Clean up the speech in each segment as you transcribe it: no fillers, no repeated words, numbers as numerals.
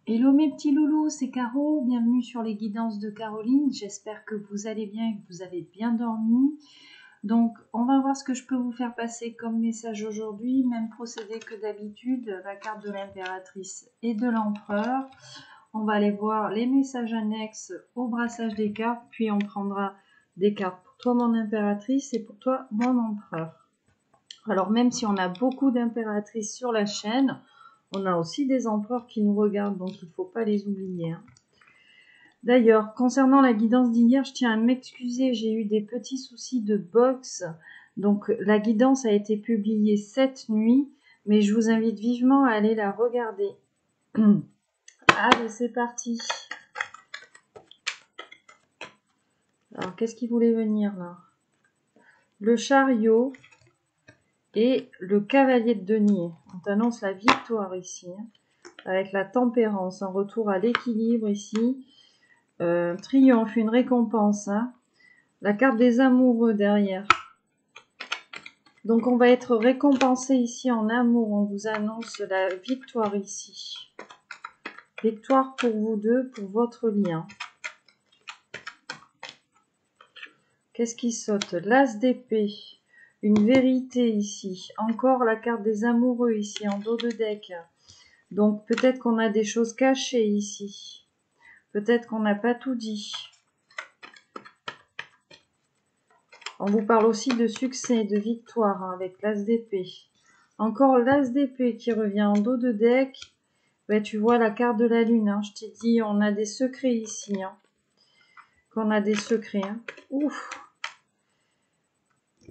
Hello mes petits loulous, c'est Caro, bienvenue sur les guidances de Caroline, j'espère que vous allez bien et que vous avez bien dormi. Donc on va voir ce que je peux vous faire passer comme message aujourd'hui, même procédé que d'habitude, la carte de l'impératrice et de l'empereur. On va aller voir les messages annexes au brassage des cartes, puis on prendra des cartes pour toi mon impératrice et pour toi mon empereur. Alors même si on a beaucoup d'impératrices sur la chaîne, on a aussi des empereurs qui nous regardent, donc il ne faut pas les oublier. Hein. D'ailleurs, concernant la guidance d'hier, je tiens à m'excuser, j'ai eu des petits soucis de box. Donc la guidance a été publiée cette nuit, mais je vous invite vivement à aller la regarder. Allez, c'est parti. Alors, qu'est-ce qui voulait venir là? Le chariot et le cavalier de denier. On t'annonce la victoire ici, hein, avec la tempérance, un retour à l'équilibre ici. Triomphe, une récompense. Hein. La carte des amoureux derrière. Donc on va être récompensé ici en amour. On vous annonce la victoire ici. Victoire pour vous deux, pour votre lien. Qu'est-ce qui saute? L'as d'épée. Une vérité ici. Encore la carte des amoureux ici en dos de deck. Donc peut-être qu'on a des choses cachées ici. Peut-être qu'on n'a pas tout dit. On vous parle aussi de succès, de victoire hein, avec l'as d'épée. Encore l'as d'épée qui revient en dos de deck. Ben, tu vois la carte de la lune. Hein. Je t'ai dit, on a des secrets ici. Hein. Qu'on a des secrets. Hein. Ouf.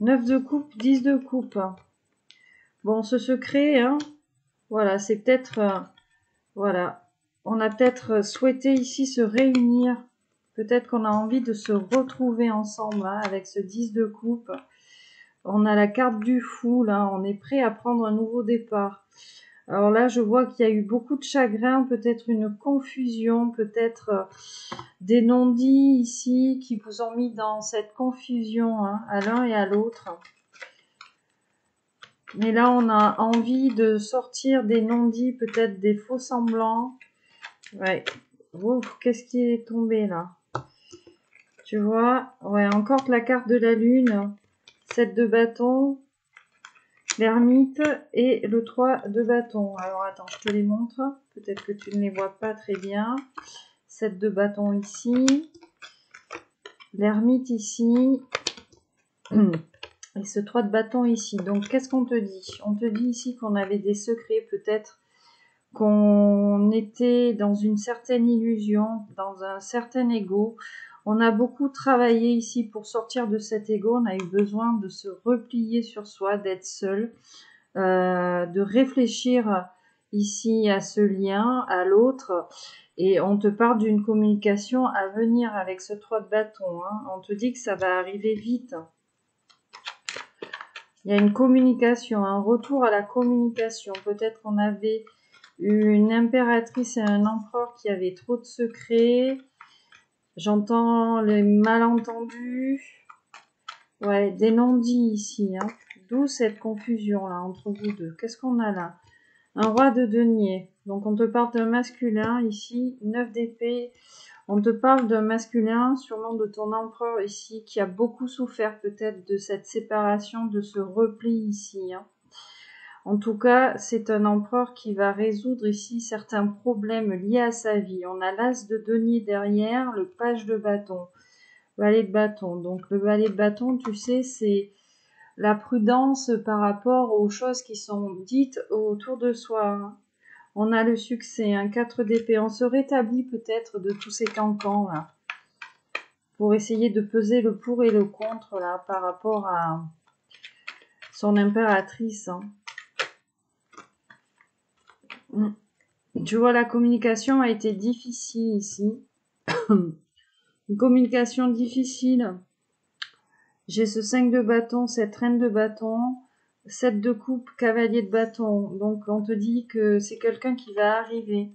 9 de coupe, 10 de coupe. Bon, ce secret, hein, voilà, c'est peut-être... voilà. On a peut-être souhaité ici se réunir. Peut-être qu'on a envie de se retrouver ensemble hein, avec ce 10 de coupe. On a la carte du fou, là. On est prêt à prendre un nouveau départ. Alors là, je vois qu'il y a eu beaucoup de chagrin, peut-être une confusion, peut-être des non-dits ici qui vous ont mis dans cette confusion hein, à l'un et à l'autre. Mais là, on a envie de sortir des non-dits, peut-être des faux semblants. Ouais. Ouf, qu'est-ce qui est tombé là? Tu vois? Ouais, encore la carte de la lune. 7 de bâton. L'ermite et le 3 de bâton. Alors attends, je te les montre. Peut-être que tu ne les vois pas très bien. 7 de bâton ici. L'ermite ici. Et ce 3 de bâton ici. Donc qu'est-ce qu'on te dit? On te dit ici qu'on avait des secrets, peut-être qu'on était dans une certaine illusion, dans un certain ego. On a beaucoup travaillé ici pour sortir de cet ego. On a eu besoin de se replier sur soi, d'être seul, de réfléchir ici à ce lien, à l'autre. Et on te parle d'une communication à venir avec ce 3 de bâton. Hein. On te dit que ça va arriver vite. Il y a une communication, un retour à la communication. Peut-être qu'on avait une impératrice et un empereur qui avaient trop de secrets. J'entends les malentendus. Ouais, des non-dits ici. Hein. D'où cette confusion là entre vous deux. Qu'est-ce qu'on a là? Un roi de denier. Donc on te parle d'un masculin ici. 9 d'épée. On te parle d'un masculin, sûrement de ton empereur ici, qui a beaucoup souffert peut-être de cette séparation, de ce repli ici. Hein. En tout cas, c'est un empereur qui va résoudre ici certains problèmes liés à sa vie. On a l'as de denier derrière, le page de bâton, valet de bâton. Donc le valet de bâton, tu sais, c'est la prudence par rapport aux choses qui sont dites autour de soi. Hein. On a le succès, un 4 d'épée. On se rétablit peut-être de tous ces cancans là, pour essayer de peser le pour et le contre là par rapport à son impératrice. Hein. Tu vois, la communication a été difficile ici. Une communication difficile. J'ai ce 5 de bâton, cette reine de bâton, 7 de coupe, cavalier de bâton. Donc on te dit que c'est quelqu'un qui va arriver.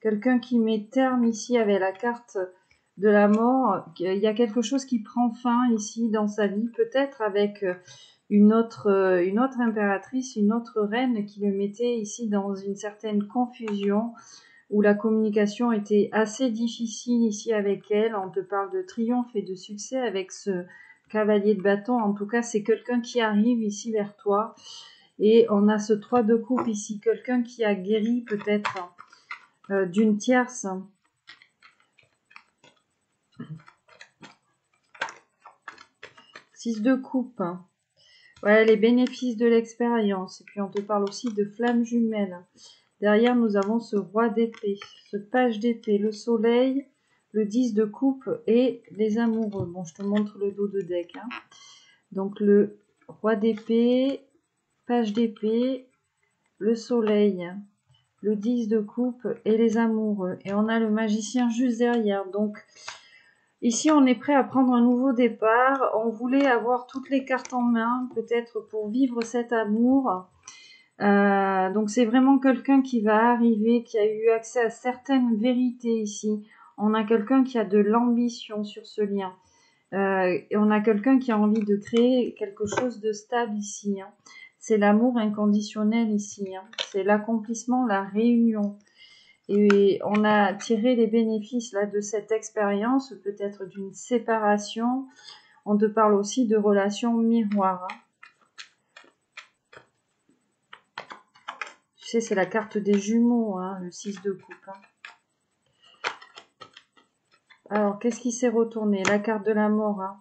Quelqu'un qui met terme ici avec la carte de la mort. Il y a quelque chose qui prend fin ici dans sa vie. Peut-être avec une autre impératrice, une autre reine qui le mettait ici dans une certaine confusion. où la communication était assez difficile ici avec elle. On te parle de triomphe et de succès avec ce cavalier de bâton. En tout cas, c'est quelqu'un qui arrive ici vers toi. Et on a ce 3 de coupe ici, quelqu'un qui a guéri peut-être d'une tierce. 6 de coupe. Ouais, les bénéfices de l'expérience. Et puis on te parle aussi de flammes jumelles. Derrière, nous avons ce roi d'épée, ce page d'épée, le soleil, le 10 de coupe et les amoureux. Bon, je te montre le dos de deck. Hein. Donc le roi d'épée, page d'épée, le soleil, le 10 de coupe et les amoureux. Et on a le magicien juste derrière. Donc ici, on est prêt à prendre un nouveau départ. On voulait avoir toutes les cartes en main, peut-être pour vivre cet amour. Donc c'est vraiment quelqu'un qui va arriver, qui a eu accès à certaines vérités ici. On a quelqu'un qui a de l'ambition sur ce lien. Et on a quelqu'un qui a envie de créer quelque chose de stable ici. Hein. C'est l'amour inconditionnel ici. Hein. C'est l'accomplissement, la réunion. Et on a tiré les bénéfices là de cette expérience, peut-être d'une séparation. On te parle aussi de relations miroirs. Hein. Tu sais, c'est la carte des jumeaux, hein, le 6 de coupe. Hein. Alors, qu'est-ce qui s'est retourné? La carte de la mort. Hein.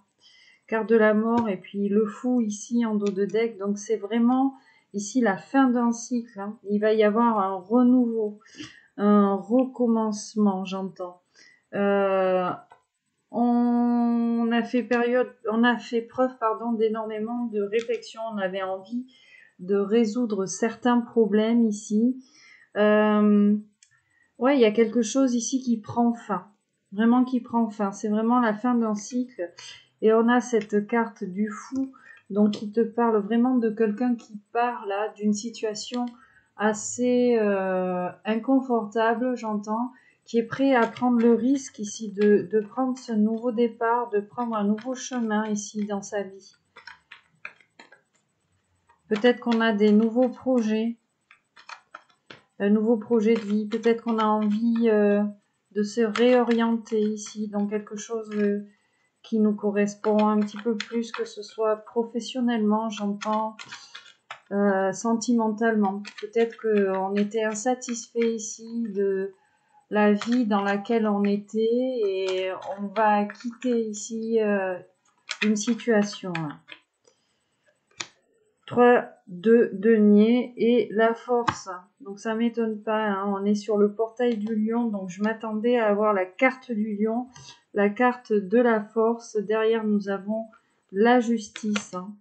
Carte de la mort et puis le fou ici en dos de deck. Donc, c'est vraiment ici la fin d'un cycle. Hein. Il va y avoir un renouveau, un recommencement, j'entends. On a fait preuve d'énormément de réflexion. On avait envie de résoudre certains problèmes ici. Ouais, il y a quelque chose ici qui prend fin. Vraiment qui prend fin. C'est vraiment la fin d'un cycle. Et on a cette carte du fou. Donc, qui te parle vraiment de quelqu'un qui part là d'une situation assez inconfortable, j'entends, qui est prêt à prendre le risque ici de prendre ce nouveau départ, de prendre un nouveau chemin ici dans sa vie. Peut-être qu'on a des nouveaux projets. Un nouveau projet de vie. Peut-être qu'on a envie de se réorienter ici dans quelque chose qui nous correspond un petit peu plus, que ce soit professionnellement, j'entends, sentimentalement. Peut-être qu'on était insatisfait ici de la vie dans laquelle on était et on va quitter ici une situation. 3, 2 deniers et la force. Donc ça m'étonne pas, hein. On est sur le portail du lion, donc je m'attendais à avoir la carte du lion, la carte de la force. Derrière nous avons la justice. Hein.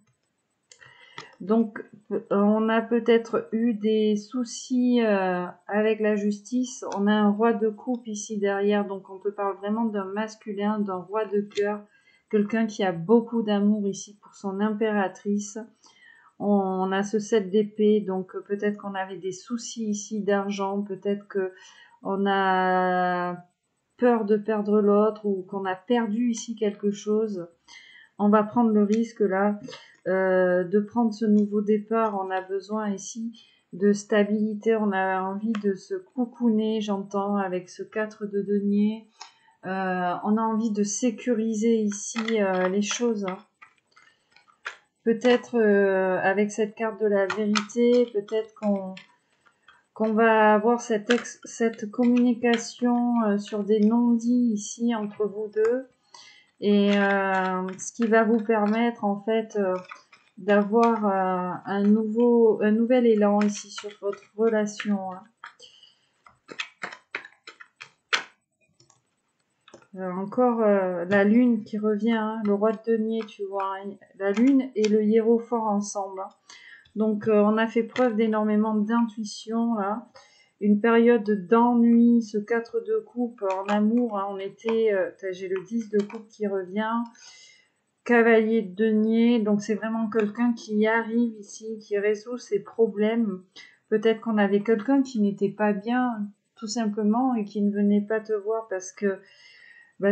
Donc on a peut-être eu des soucis avec la justice. On a un roi de coupe ici derrière, donc on te parle vraiment d'un masculin, d'un roi de cœur, quelqu'un qui a beaucoup d'amour ici pour son impératrice. On a ce 7 d'épée, donc peut-être qu'on avait des soucis ici d'argent, peut-être qu'on a peur de perdre l'autre ou qu'on a perdu ici quelque chose. On va prendre le risque là de prendre ce nouveau départ. On a besoin ici de stabilité, on a envie de se coucouner, j'entends, avec ce 4 de denier. On a envie de sécuriser ici les choses. Hein. Peut-être avec cette carte de la vérité, peut-être qu'on va avoir cette communication sur des non-dits ici entre vous deux. Et ce qui va vous permettre en fait d'avoir un nouvel élan ici sur votre relation. Hein. Encore la lune qui revient, hein, le roi de denier, tu vois, hein, la lune et le hiérophant ensemble. Hein. Donc on a fait preuve d'énormément d'intuition là. Une période d'ennui, ce 4 de coupe en amour, hein, on était, j'ai le 10 de coupe qui revient, cavalier de denier, donc c'est vraiment quelqu'un qui arrive ici, qui résout ses problèmes. Peut-être qu'on avait quelqu'un qui n'était pas bien, tout simplement, et qui ne venait pas te voir parce que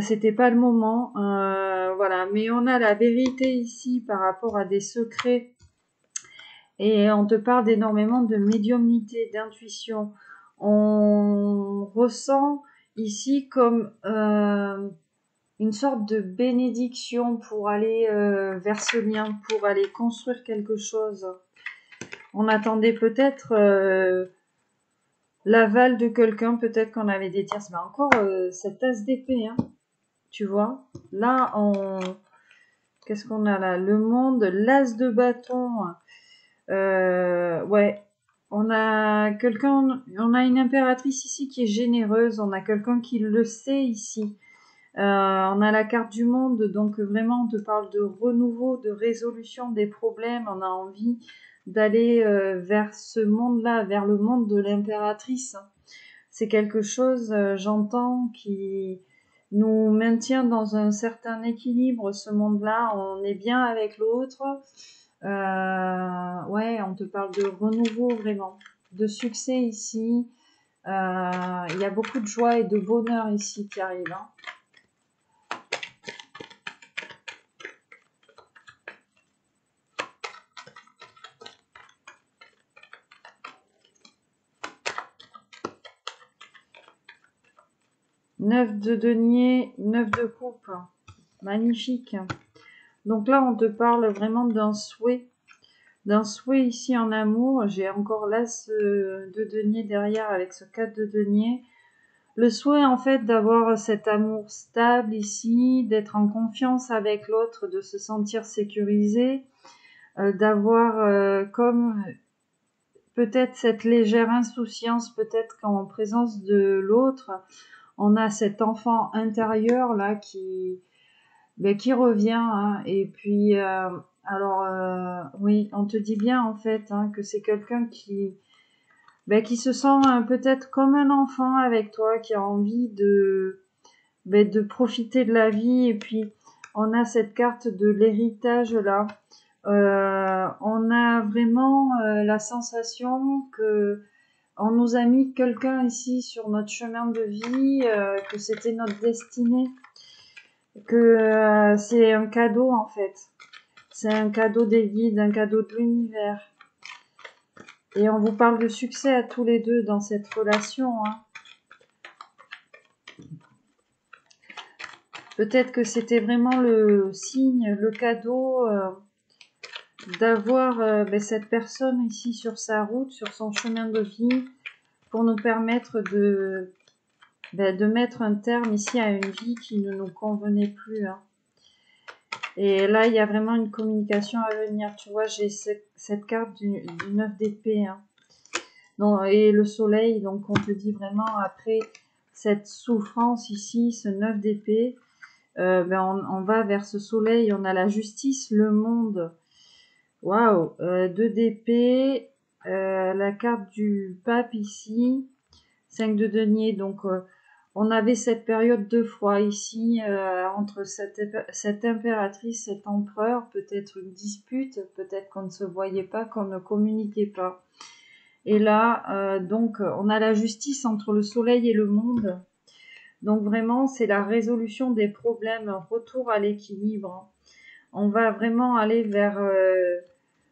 c'était pas le moment, voilà. Mais on a la vérité ici par rapport à des secrets et on te parle d'énormément de médiumnité, d'intuition. on ressent ici comme une sorte de bénédiction pour aller vers ce lien, pour aller construire quelque chose. On attendait peut-être l'aval de quelqu'un, peut-être qu'on avait des tierces, mais encore cette as d'épée, hein, tu vois. Là, qu'est-ce qu'on a là? Le monde, l'as de bâton. Ouais, on a quelqu'un, on a une impératrice ici qui est généreuse, on a quelqu'un qui le sait ici. On a la carte du monde, donc vraiment on te parle de renouveau, de résolution des problèmes. On a envie d'aller vers ce monde-là, vers le monde de l'impératrice. C'est quelque chose, j'entends, qui nous maintient dans un certain équilibre. Ce monde-là, on est bien avec l'autre. Ouais, on te parle de renouveau vraiment, de succès ici. Il y a beaucoup de joie et de bonheur ici qui arrive, hein. Neuf de denier, 9 de coupe. Magnifique. Donc là, on te parle vraiment d'un souhait ici en amour. J'ai encore l'as de denier derrière avec ce 4 de denier. Le souhait en fait d'avoir cet amour stable ici, d'être en confiance avec l'autre, de se sentir sécurisé, d'avoir comme peut-être cette légère insouciance, peut-être qu'en présence de l'autre, on a cet enfant intérieur là qui revient, hein. Et puis alors oui, on te dit bien en fait, hein, que c'est quelqu'un qui se sent peut-être comme un enfant avec toi, qui a envie de profiter de la vie. Et puis on a cette carte de l'héritage là. On a vraiment la sensation que on nous a mis quelqu'un ici sur notre chemin de vie, que c'était notre destinée, que c'est un cadeau en fait. C'est un cadeau des guides, un cadeau de l'univers. Et on vous parle de succès à tous les deux dans cette relation, hein. Peut-être que c'était vraiment le signe, le cadeau d'avoir cette personne ici sur sa route, sur son chemin de vie, pour nous permettre de mettre un terme ici à une vie qui ne nous convenait plus, hein. Et là, il y a vraiment une communication à venir. Tu vois, j'ai cette carte du 9 d'épée, hein. Et le soleil, donc on te dit vraiment après cette souffrance ici, ce 9 d'épée, on va vers ce soleil. On a la justice, le monde. Waouh, 2 d'épée, la carte du pape ici, 5 de denier. Donc on avait cette période de froid ici entre cette impératrice, cet empereur, peut-être une dispute, peut-être qu'on ne se voyait pas, qu'on ne communiquait pas. Et là, donc, on a la justice entre le soleil et le monde. Donc vraiment, c'est la résolution des problèmes, un retour à l'équilibre. On va vraiment aller vers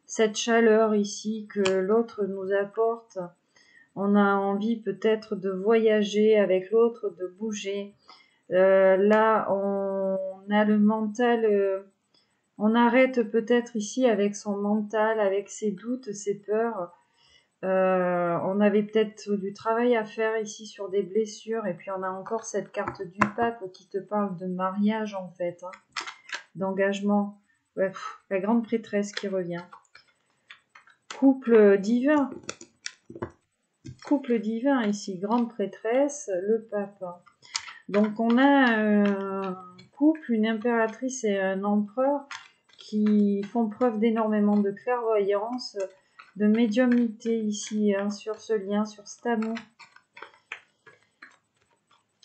cette chaleur ici que l'autre nous apporte. On a envie peut-être de voyager avec l'autre, de bouger. Là, on a le mental. On arrête peut-être ici avec son mental, avec ses doutes, ses peurs. On avait peut-être du travail à faire ici sur des blessures. Et puis on a encore cette carte du pape qui te parle de mariage en fait, hein, d'engagement. Ouais, la grande prêtresse qui revient. Couple divin. Couple divin ici, grande prêtresse, le pape. Donc on a un couple, une impératrice et un empereur qui font preuve d'énormément de clairvoyance, de médiumnité ici, hein, sur ce lien, sur cet amour.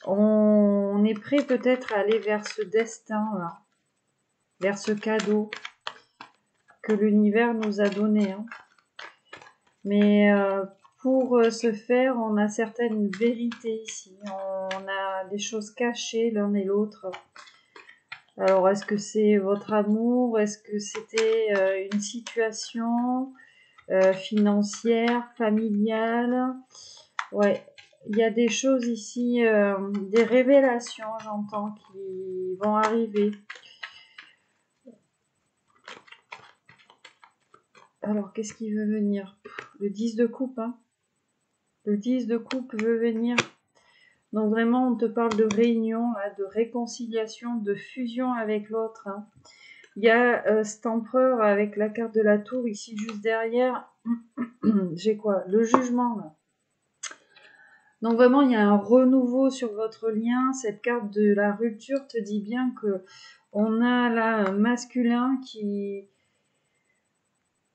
On est prêt peut-être à aller vers ce destin là, vers ce cadeau que l'univers nous a donné, hein. Mais pour ce faire, on a certaines vérités ici. On a des choses cachées l'un et l'autre. Alors, est-ce que c'est votre amour? Est-ce que c'était une situation financière, familiale? Ouais, il y a des choses ici, des révélations, j'entends, qui vont arriver. Alors, qu'est-ce qui veut venir? Le 10 de coupe, hein. Le 10 de coupe veut venir. Donc vraiment, on te parle de réunion, là, de réconciliation, de fusion avec l'autre, hein. Il y a cet empereur avec la carte de la tour ici juste derrière. J'ai quoi? Le jugement, là. Donc vraiment, il y a un renouveau sur votre lien. Cette carte de la rupture te dit bien que on a là un masculin qui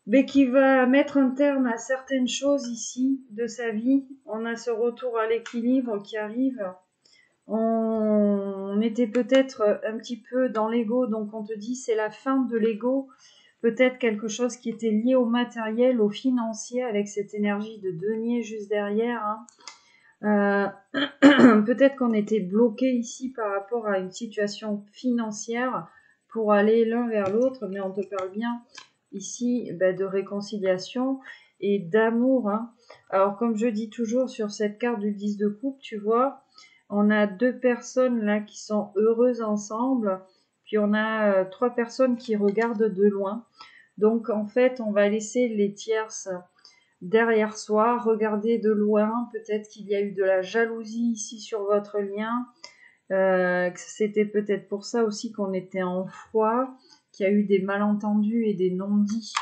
va mettre un terme à certaines choses ici de sa vie. On a ce retour à l'équilibre qui arrive. On était peut-être un petit peu dans l'ego, donc on te dit c'est la fin de l'ego. Peut-être quelque chose qui était lié au matériel, au financier, avec cette énergie de denier juste derrière, hein. Peut-être qu'on était bloqué ici par rapport à une situation financière pour aller l'un vers l'autre, mais on te parle bien ici de réconciliation et d'amour, hein. Alors comme je dis toujours sur cette carte du 10 de coupe, tu vois, on a 2 personnes là qui sont heureuses ensemble, puis on a 3 personnes qui regardent de loin. Donc en fait, on va laisser les tierces derrière soi, regarder de loin, peut-être qu'il y a eu de la jalousie ici sur votre lien, que c'était peut-être pour ça aussi qu'on était en froid, qu'il y a eu des malentendus et des non-dits.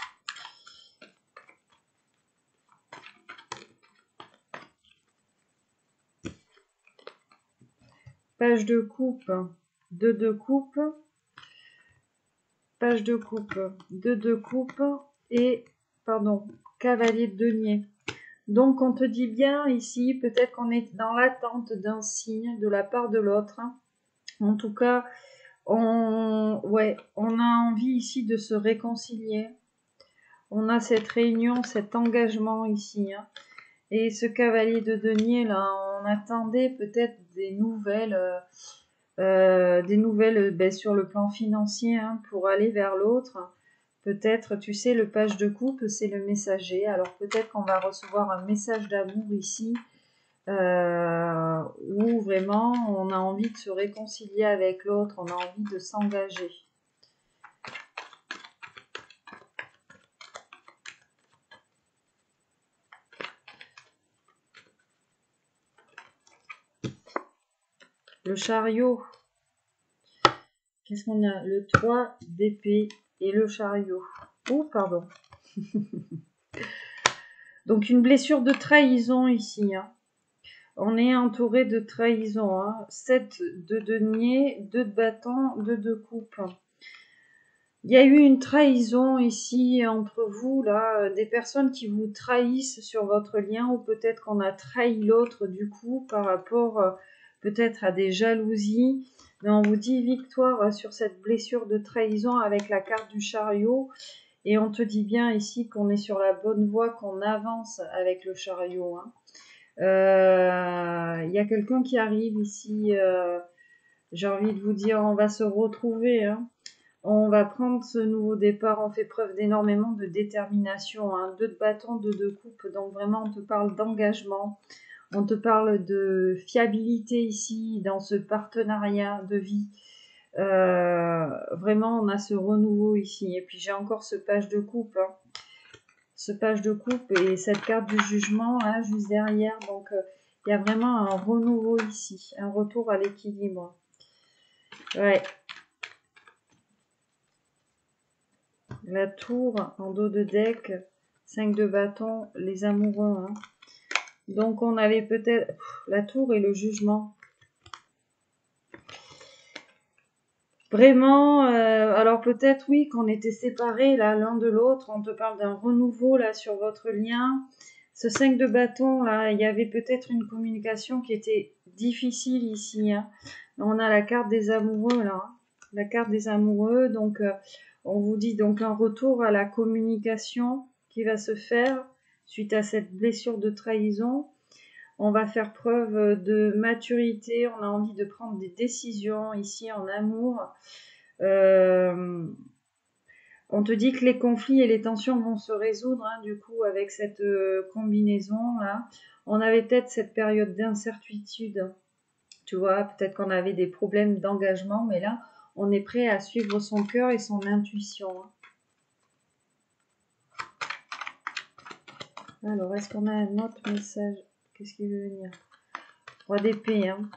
Page de coupe, 2 de coupe, page de coupe, 2 de coupe et, pardon, cavalier de denier. Donc on te dit bien ici, peut-être qu'on est dans l'attente d'un signe de la part de l'autre. En tout cas, on a envie ici de se réconcilier. On a cette réunion, cet engagement ici, hein. Et ce cavalier de denier, là, on attendait peut-être des nouvelles sur le plan financier, hein, pour aller vers l'autre. Peut-être, tu sais, le page de coupe, c'est le messager. Alors peut-être qu'on va recevoir un message d'amour ici, où vraiment on a envie de se réconcilier avec l'autre, on a envie de s'engager. Le chariot. Qu'est-ce qu'on a? Le 3 d'épée et le chariot. Oh, pardon. Donc une blessure de trahison ici, hein. On est entouré de trahison, hein. 7 de denier, 2 de bâton, 2 de coupe. Il y a eu une trahison ici entre vous, là, des personnes qui vous trahissent sur votre lien, ou peut-être qu'on a trahi l'autre du coup par rapport peut-être à des jalousies. Mais on vous dit victoire sur cette blessure de trahison avec la carte du chariot. Et on te dit bien ici qu'on est sur la bonne voie, qu'on avance avec le chariot, hein. Il y a quelqu'un qui arrive ici. J'ai envie de vous dire, on va se retrouver, hein. On va prendre ce nouveau départ. On fait preuve d'énormément de détermination, hein. 2 de bâton, 2 de coupe. Donc vraiment, on te parle d'engagement. On te parle de fiabilité ici, dans ce partenariat de vie. Vraiment, on a ce renouveau ici. Et puis, j'ai encore ce page de coupe, hein. Ce page de coupe et cette carte du jugement, là, juste derrière. Donc, il y a vraiment un renouveau ici. Un retour à l'équilibre. Ouais. La tour en dos de deck. 5 de bâton, les amoureux, hein. Donc, on avait peut-être la tour et le jugement. Vraiment, alors peut-être oui qu'on était séparés là l'un de l'autre, on te parle d'un renouveau là sur votre lien. Ce 5 de bâton là, il y avait peut-être une communication qui était difficile ici, hein. On a la carte des amoureux là, hein. La carte des amoureux, donc on vous dit donc un retour à la communication qui va se faire suite à cette blessure de trahison. On va faire preuve de maturité, on a envie de prendre des décisions ici en amour. On te dit que les conflits et les tensions vont se résoudre, hein, du coup, avec cette combinaison là. on avait peut-être cette période d'incertitude. Tu vois, peut-être qu'on avait des problèmes d'engagement, mais là, on est prêt à suivre son cœur et son intuition. Alors, est-ce qu'on a un autre message? Qu'est-ce qui veut venir? Roi d'épée, hein.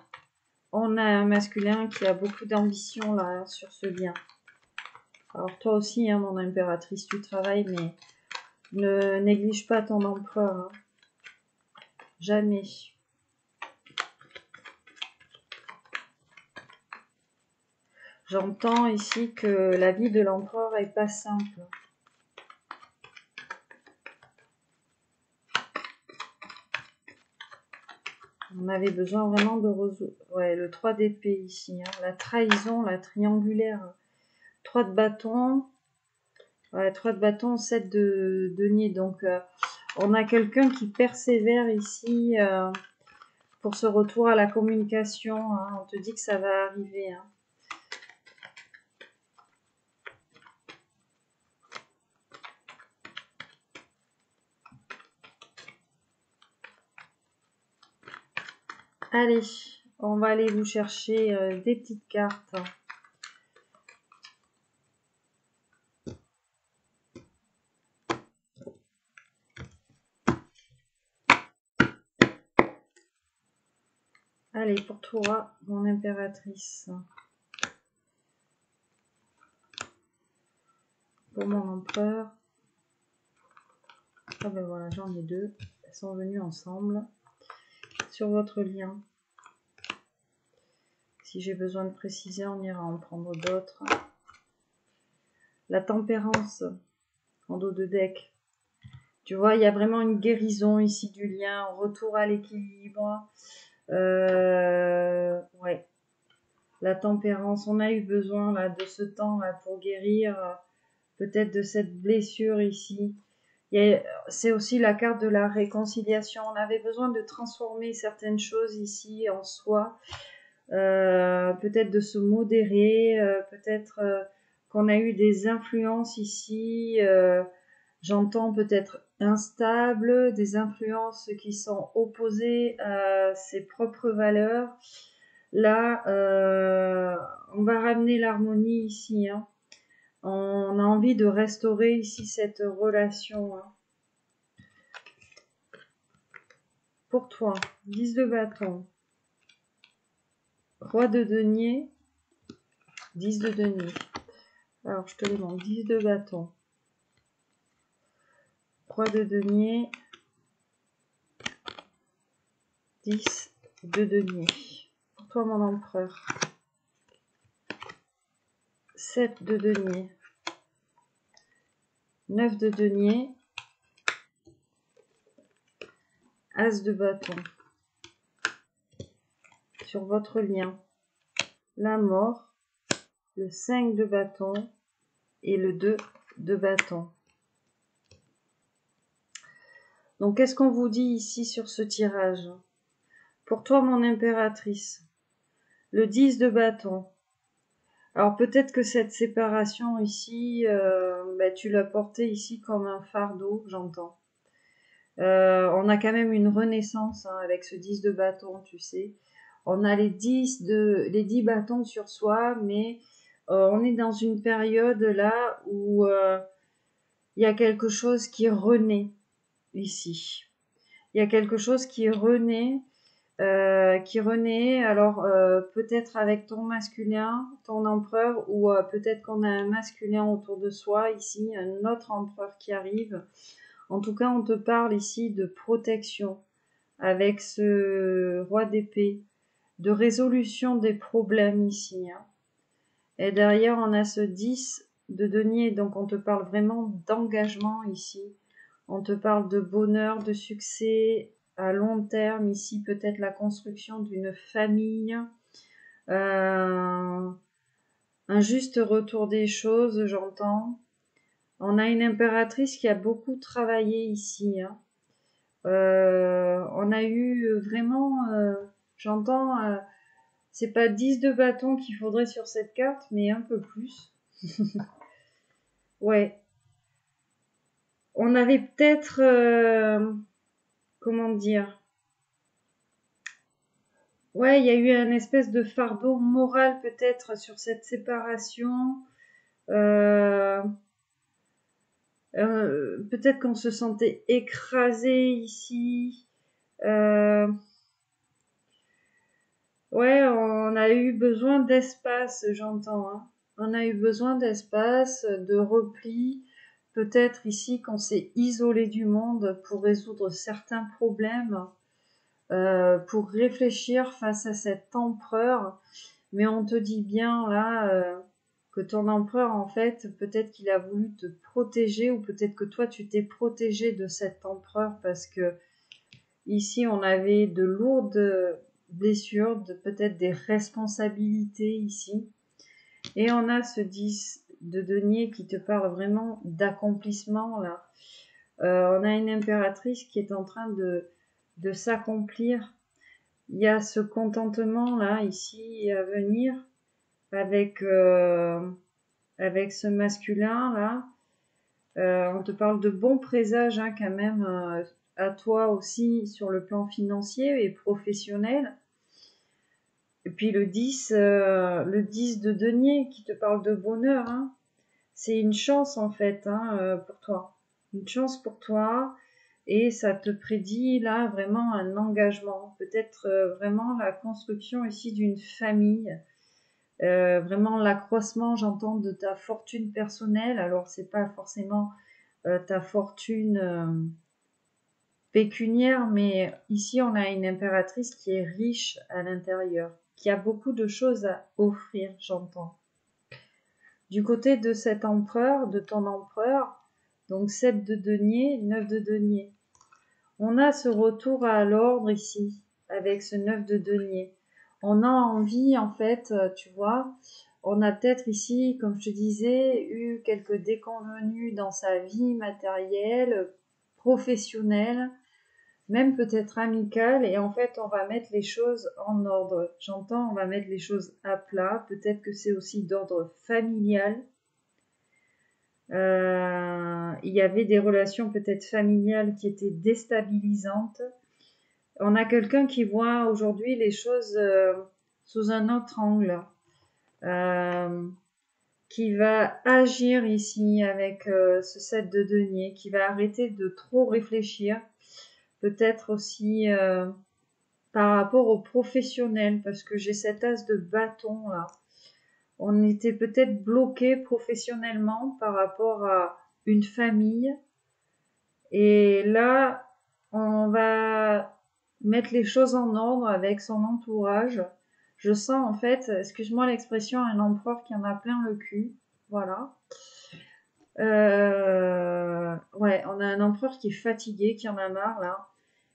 On a un masculin qui a beaucoup d'ambition là sur ce lien. Alors toi aussi, hein, mon impératrice, tu travailles, mais ne néglige pas ton empereur. Hein. Jamais. J'entends ici que la vie de l'empereur est pas simple. On avait besoin vraiment de résoudre. Ouais, le 3 d'épée ici. Hein. La trahison, la triangulaire. 3 de bâton. Ouais, 3 de bâton, 7 de denier. Donc, on a quelqu'un qui persévère ici pour ce retour à la communication. Hein. On te dit que ça va arriver. Hein. Allez, on va aller vous chercher des petites cartes. Allez, pour toi, mon impératrice. Pour mon empereur. Ah ben voilà, j'en ai deux. Elles sont venues ensemble. Sur votre lien. Si j'ai besoin de préciser, on ira en prendre d'autres. La tempérance en dos de deck. Tu vois, il y a vraiment une guérison ici du lien, retour à l'équilibre. Ouais. La tempérance, on a eu besoin là de ce temps là pour guérir peut-être de cette blessure ici. C'est aussi la carte de la réconciliation. On avait besoin de transformer certaines choses ici en soi. Peut-être de se modérer, peut-être qu'on a eu des influences ici, j'entends peut-être instables, des influences qui sont opposées à ses propres valeurs. Là, on va ramener l'harmonie ici. Hein. On a envie de restaurer ici cette relation. Hein. Pour toi, 10 de bâton. Roi de denier, 10 de denier. Alors, je te demande 10 de bâton. Roi de denier, 10 de denier. Pour toi, mon empereur. 7 de denier. 9 de denier. As de bâton. Sur votre lien, la mort, le 5 de bâton et le 2 de bâton. Donc, qu'est-ce qu'on vous dit ici sur ce tirage? Pour toi, mon impératrice, le 10 de bâton. Alors, peut-être que cette séparation ici, tu l'as portée ici comme un fardeau, j'entends. On a quand même une renaissance hein, avec ce 10 de bâton, tu sais. On a les 10 bâtons sur soi, mais on est dans une période là où il y a quelque chose qui renaît ici. Il y a quelque chose qui renaît, alors peut-être avec ton masculin, ton empereur, ou peut-être qu'on a un masculin autour de soi ici, un autre empereur qui arrive. En tout cas, on te parle ici de protection avec ce roi d'épée, de résolution des problèmes ici. Hein. Et derrière, on a ce 10 de denier, donc on te parle vraiment d'engagement ici. On te parle de bonheur, de succès à long terme ici, peut-être la construction d'une famille, un juste retour des choses, j'entends. On a une impératrice qui a beaucoup travaillé ici. Hein. On a eu vraiment, j'entends, c'est pas 10 de bâton qu'il faudrait sur cette carte, mais un peu plus. Ouais. On avait peut-être, comment dire, Ouais, il y a eu un espèce de fardeau moral peut-être sur cette séparation. Euh, peut-être qu'on se sentait écrasé ici. Euh, ouais, on a eu besoin d'espace, j'entends, hein. On a eu besoin d'espace, de repli. Peut-être ici qu'on s'est isolé du monde pour résoudre certains problèmes, pour réfléchir face à cet empereur. Mais on te dit bien là que ton empereur, en fait, peut-être qu'il a voulu te protéger ou peut-être que toi, tu t'es protégé de cet empereur parce que ici, on avait de lourdes blessures, peut-être des responsabilités ici. Et on a ce 10 de denier qui te parle vraiment d'accomplissement là. On a une impératrice qui est en train de s'accomplir. Il y a ce contentement là ici à venir avec avec ce masculin là. On te parle de bons présages hein, quand même à toi aussi sur le plan financier et professionnel. Et puis le 10 de denier qui te parle de bonheur. Hein. C'est une chance en fait hein, pour toi. Une chance pour toi. Et ça te prédit là vraiment un engagement. Peut-être vraiment la construction ici d'une famille. Vraiment l'accroissement, j'entends, de ta fortune personnelle. Alors, c'est pas forcément ta fortune pécuniaire, mais ici, on a une impératrice qui est riche à l'intérieur, qui a beaucoup de choses à offrir, j'entends. Du côté de cet empereur, de ton empereur, donc 7 de denier, 9 de denier. On a ce retour à l'ordre ici, avec ce 9 de denier. On a envie, en fait, tu vois, on a peut-être ici, comme je te disais, eu quelques déconvenues dans sa vie matérielle, professionnelle, même peut-être amicale, et en fait, on va mettre les choses en ordre. J'entends, on va mettre les choses à plat. Peut-être que c'est aussi d'ordre familial. Il y avait des relations peut-être familiales qui étaient déstabilisantes. On a quelqu'un qui voit aujourd'hui les choses sous un autre angle, euh, qui va agir ici avec ce 7 de denier, qui va arrêter de trop réfléchir, peut-être aussi par rapport aux professionnels, parce que j'ai cet as de bâton là. On était peut-être bloqué professionnellement par rapport à une famille, et là, on va mettre les choses en ordre avec son entourage. Je sens en fait, excuse-moi l'expression, un empereur qui en a plein le cul. Voilà. Ouais, on a un empereur qui est fatigué, qui en a marre là,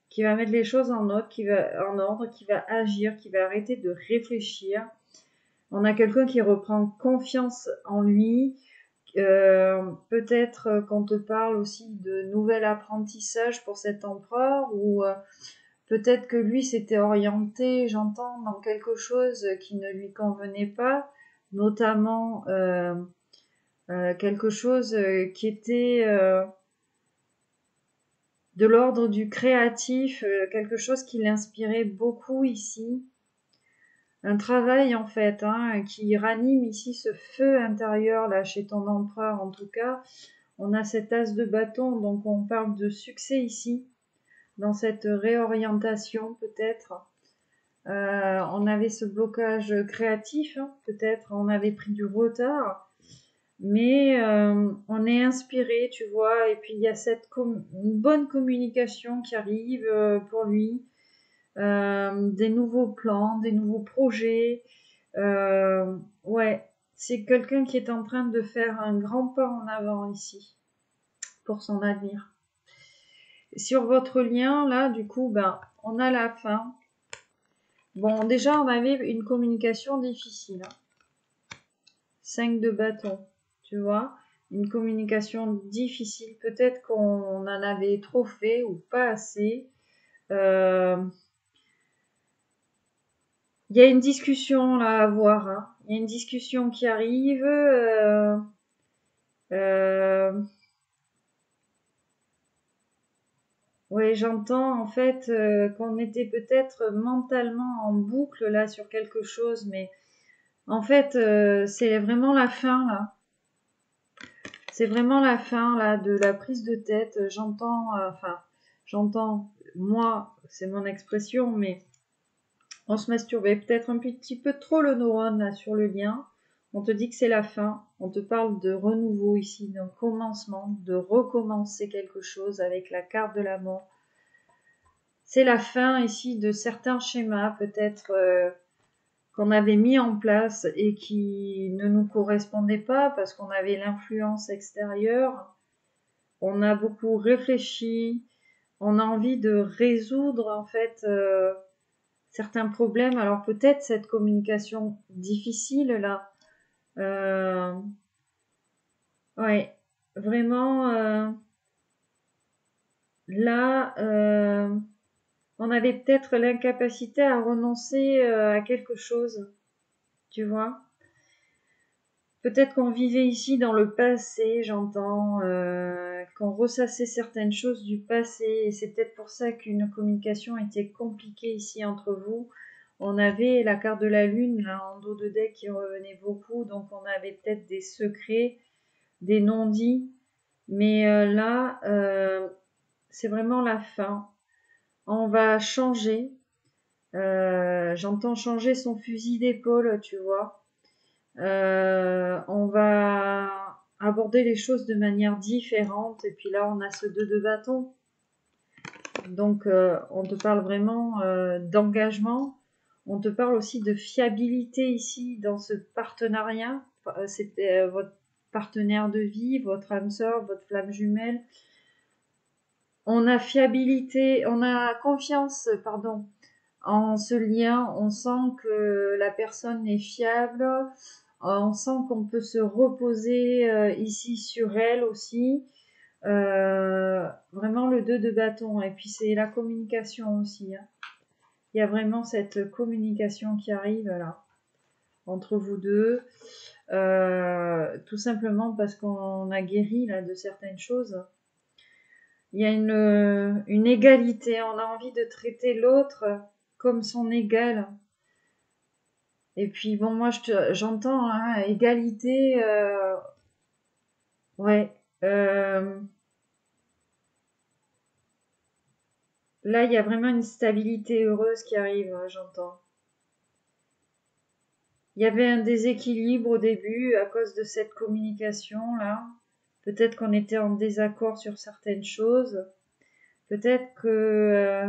qui va mettre les choses en ordre, qui va agir, qui va arrêter de réfléchir. On a quelqu'un qui reprend confiance en lui. Peut-être qu'on te parle aussi de nouvel apprentissage pour cet empereur ou peut-être que lui s'était orienté, j'entends, dans quelque chose qui ne lui convenait pas, notamment quelque chose qui était de l'ordre du créatif, quelque chose qui l'inspirait beaucoup ici. Un travail en fait hein, qui ranime ici ce feu intérieur là chez ton empereur en tout cas. On a cet as de bâton, donc on parle de succès ici, dans cette réorientation peut-être. On avait ce blocage créatif, hein, peut-être, on avait pris du retard, mais on est inspiré, tu vois, et puis il y a une bonne communication qui arrive pour lui, des nouveaux plans, des nouveaux projets. Ouais, c'est quelqu'un qui est en train de faire un grand pas en avant ici pour son avenir. Sur votre lien, là, du coup, ben, on a la fin. Bon, déjà, on avait une communication difficile. Hein. 5 de bâton, tu vois. Une communication difficile. Peut-être qu'on en avait trop fait ou pas assez. Il y a une discussion là à avoir. Hein. Il y a une discussion qui arrive. Euh, Oui, j'entends en fait qu'on était peut-être mentalement en boucle là sur quelque chose, mais en fait c'est vraiment la fin là. C'est vraiment la fin là de la prise de tête. J'entends, j'entends, moi, c'est mon expression, mais on se masturbait peut-être un petit peu trop le neurone là sur le lien. On te dit que c'est la fin. On te parle de renouveau ici, d'un commencement, de recommencer quelque chose avec la carte de la mort. C'est la fin ici de certains schémas peut-être qu'on avait mis en place et qui ne nous correspondaient pas parce qu'on avait l'influence extérieure. On a beaucoup réfléchi, on a envie de résoudre en fait certains problèmes. Alors peut-être cette communication difficile là, euh, ouais, vraiment là, on avait peut-être l'incapacité à renoncer à quelque chose, tu vois. Peut-être qu'on vivait ici dans le passé, j'entends, qu'on ressassait certaines choses du passé, et c'est peut-être pour ça qu'une communication était compliquée ici entre vous. On avait la carte de la lune là en dos de deck qui revenait beaucoup, donc on avait peut-être des secrets, des non-dits, mais là, c'est vraiment la fin. On va changer. J'entends changer son fusil d'épaule, tu vois. On va aborder les choses de manière différente. Et puis là, on a ce 2 de bâton. Donc, on te parle vraiment d'engagement. On te parle aussi de fiabilité ici dans ce partenariat. C'était votre partenaire de vie, votre âme sœur, votre flamme jumelle. On a fiabilité, on a confiance, pardon, en ce lien. On sent que la personne est fiable. On sent qu'on peut se reposer ici sur elle aussi. Vraiment le 2 de bâton. Et puis c'est la communication aussi. Hein. Il y a vraiment cette communication qui arrive là entre vous deux. Tout simplement parce qu'on a guéri là de certaines choses. Il y a une égalité. On a envie de traiter l'autre comme son égal. Et puis bon, moi j'entends hein, égalité. Ouais. Là, il y a vraiment une stabilité heureuse qui arrive, hein, j'entends. Il y avait un déséquilibre au début à cause de cette communication là. Peut-être qu'on était en désaccord sur certaines choses. Peut-être que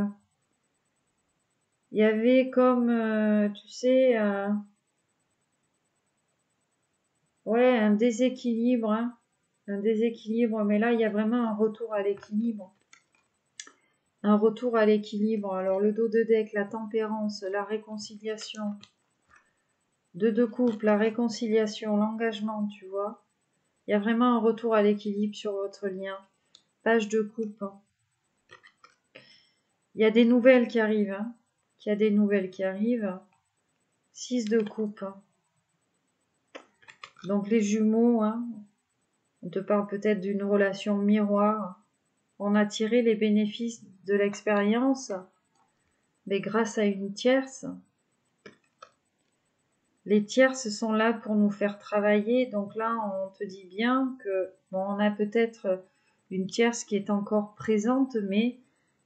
il y avait comme, tu sais, ouais, un déséquilibre, hein, un déséquilibre. Mais là, il y a vraiment un retour à l'équilibre. Un retour à l'équilibre. Alors le dos de deck, la tempérance, la réconciliation. De couple, la réconciliation, l'engagement, tu vois. Il y a vraiment un retour à l'équilibre sur votre lien. Page de coupe. Hein. Il y a des nouvelles qui arrivent. Hein. Il y a des nouvelles qui arrivent. 6 de coupe. Hein. Donc les jumeaux, hein, on te parle peut-être d'une relation miroir. On a tiré les bénéfices de l'expérience, mais grâce à une tierce. Les tierces sont là pour nous faire travailler. Donc là, on te dit bien que bon, on a peut-être une tierce qui est encore présente, mais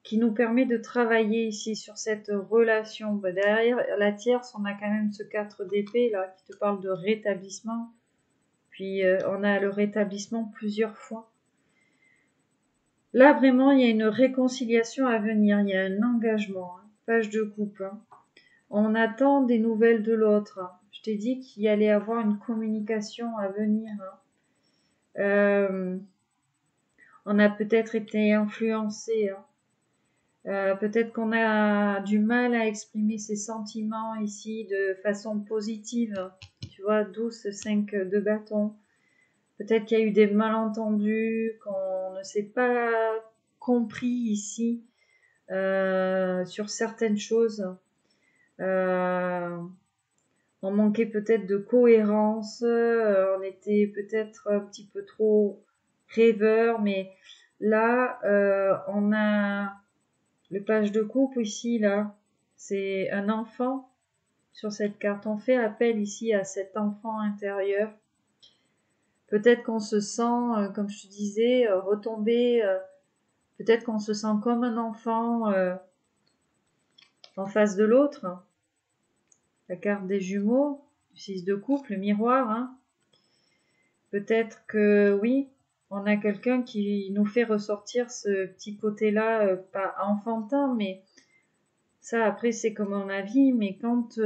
qui nous permet de travailler ici sur cette relation. Bah, derrière la tierce, on a quand même ce 4 d'épée là qui te parle de rétablissement. Puis on a le rétablissement plusieurs fois. Là, vraiment, il y a une réconciliation à venir. Il y a un engagement. Hein. Page de coupe. Hein. On attend des nouvelles de l'autre. Hein. Je t'ai dit qu'il y allait avoir une communication à venir. Hein. On a peut-être été influencé. Hein. Peut-être qu'on a du mal à exprimer ses sentiments ici de façon positive. Tu vois, douce 5 de bâton. Peut-être qu'il y a eu des malentendus, qu'on ne s'est pas compris ici sur certaines choses. On manquait peut-être de cohérence, on était peut-être un petit peu trop rêveur, mais là, on a le page de coupe ici, là, c'est un enfant sur cette carte. On fait appel ici à cet enfant intérieur. Peut-être qu'on se sent, comme je te disais, retomber. Peut-être qu'on se sent comme un enfant en face de l'autre. La carte des jumeaux, du 6 de coupe, le miroir. Hein. Peut-être que oui, on a quelqu'un qui nous fait ressortir ce petit côté-là, pas enfantin, mais ça après c'est comme mon avis, mais quand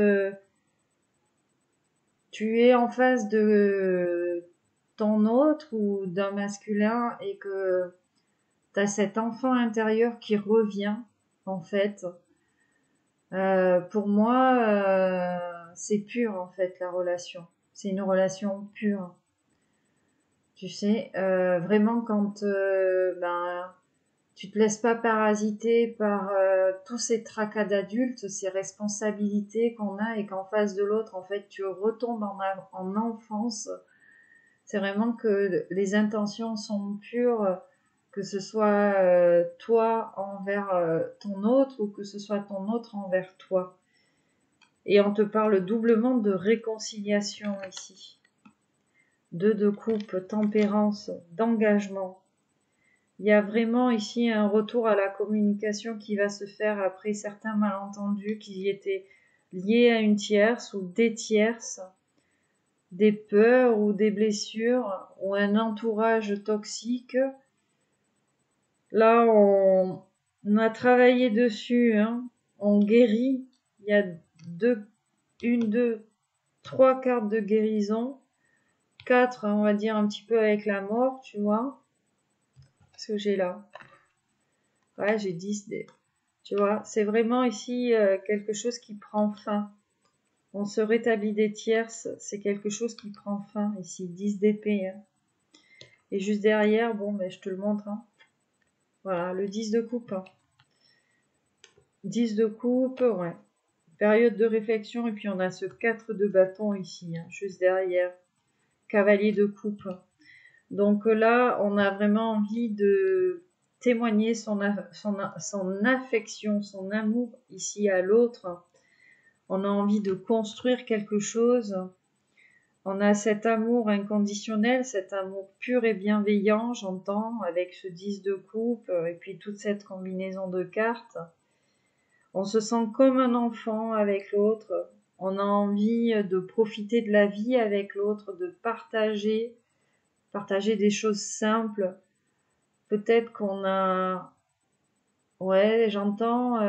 tu es en face de ton autre ou d'un masculin et que tu as cet enfant intérieur qui revient, en fait, pour moi, c'est pur, en fait, la relation. C'est une relation pure. Tu sais, vraiment quand tu te laisses pas parasiter par tous ces tracas d'adultes, ces responsabilités qu'on a et qu'en face de l'autre, en fait, tu retombes en enfance. C'est vraiment que les intentions sont pures, que ce soit toi envers ton autre ou que ce soit ton autre envers toi. Et on te parle doublement de réconciliation ici. 2 de coupe, tempérance, d'engagement. Il y a vraiment ici un retour à la communication qui va se faire après certains malentendus qui étaient liés à une tierce ou des tierces, des peurs ou des blessures ou un entourage toxique. Là, on a travaillé dessus, hein. On guérit. Il y a 3 cartes de guérison. 4, on va dire un petit peu avec la mort, tu vois. Ce que j'ai là. Ouais, j'ai 10 dés. Tu vois, c'est vraiment ici quelque chose qui prend fin. On se rétablit des tierces, c'est quelque chose qui prend fin ici. 10 d'épée. Hein. Et juste derrière, bon, ben, je te le montre. Hein. Voilà, le 10 de coupe. Hein. 10 de coupe, ouais. Période de réflexion, et puis on a ce 4 de bâton ici, hein, juste derrière. Cavalier de coupe. Donc là, on a vraiment envie de témoigner son affection, son amour ici à l'autre. On a envie de construire quelque chose. On a cet amour inconditionnel, cet amour pur et bienveillant, j'entends, avec ce 10 de coupe et puis toute cette combinaison de cartes. On se sent comme un enfant avec l'autre. On a envie de profiter de la vie avec l'autre, de partager des choses simples. Peut-être qu'on a... Ouais, j'entends...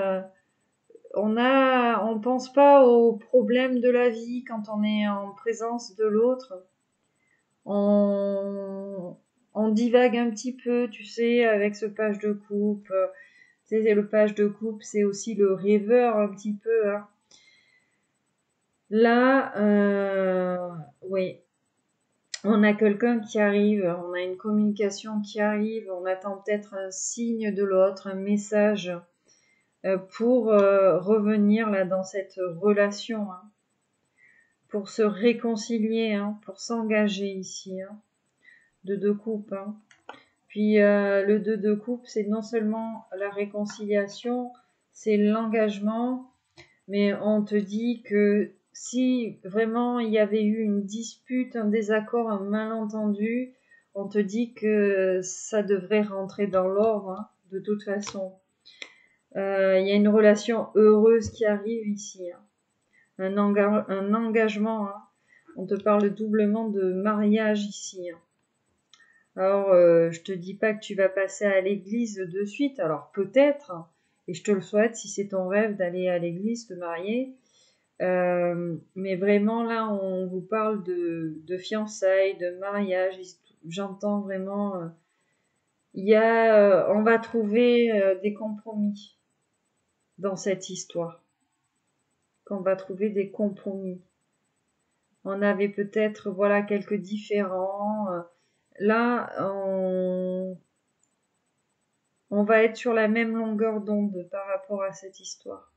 on pense pas aux problèmes de la vie quand on est en présence de l'autre. On divague un petit peu, tu sais, avec ce page de coupe. Tu sais, le page de coupe, c'est aussi le rêveur un petit peu. Hein. Là, oui, on a quelqu'un qui arrive, on a une communication qui arrive, on attend peut-être un signe de l'autre, un message pour revenir là dans cette relation, hein, pour se réconcilier, hein, pour s'engager ici, hein, de 2 coupes. Hein. Puis le 2 de coupe, c'est non seulement la réconciliation, c'est l'engagement, mais on te dit que si vraiment il y avait eu une dispute, un désaccord, un malentendu, on te dit que ça devrait rentrer dans l'ordre, hein, de toute façon. Il y a une relation heureuse qui arrive ici, hein. Un engagement. Hein. On te parle doublement de mariage ici. Hein. Alors, je te dis pas que tu vas passer à l'église de suite, alors peut-être, et je te le souhaite si c'est ton rêve d'aller à l'église, te marier, mais vraiment là, on vous parle de fiançailles, de mariage, j'entends vraiment, on va trouver des compromis dans cette histoire, qu'on va trouver des compromis. On avait peut-être, voilà, quelques différends, là, on va être sur la même longueur d'onde par rapport à cette histoire.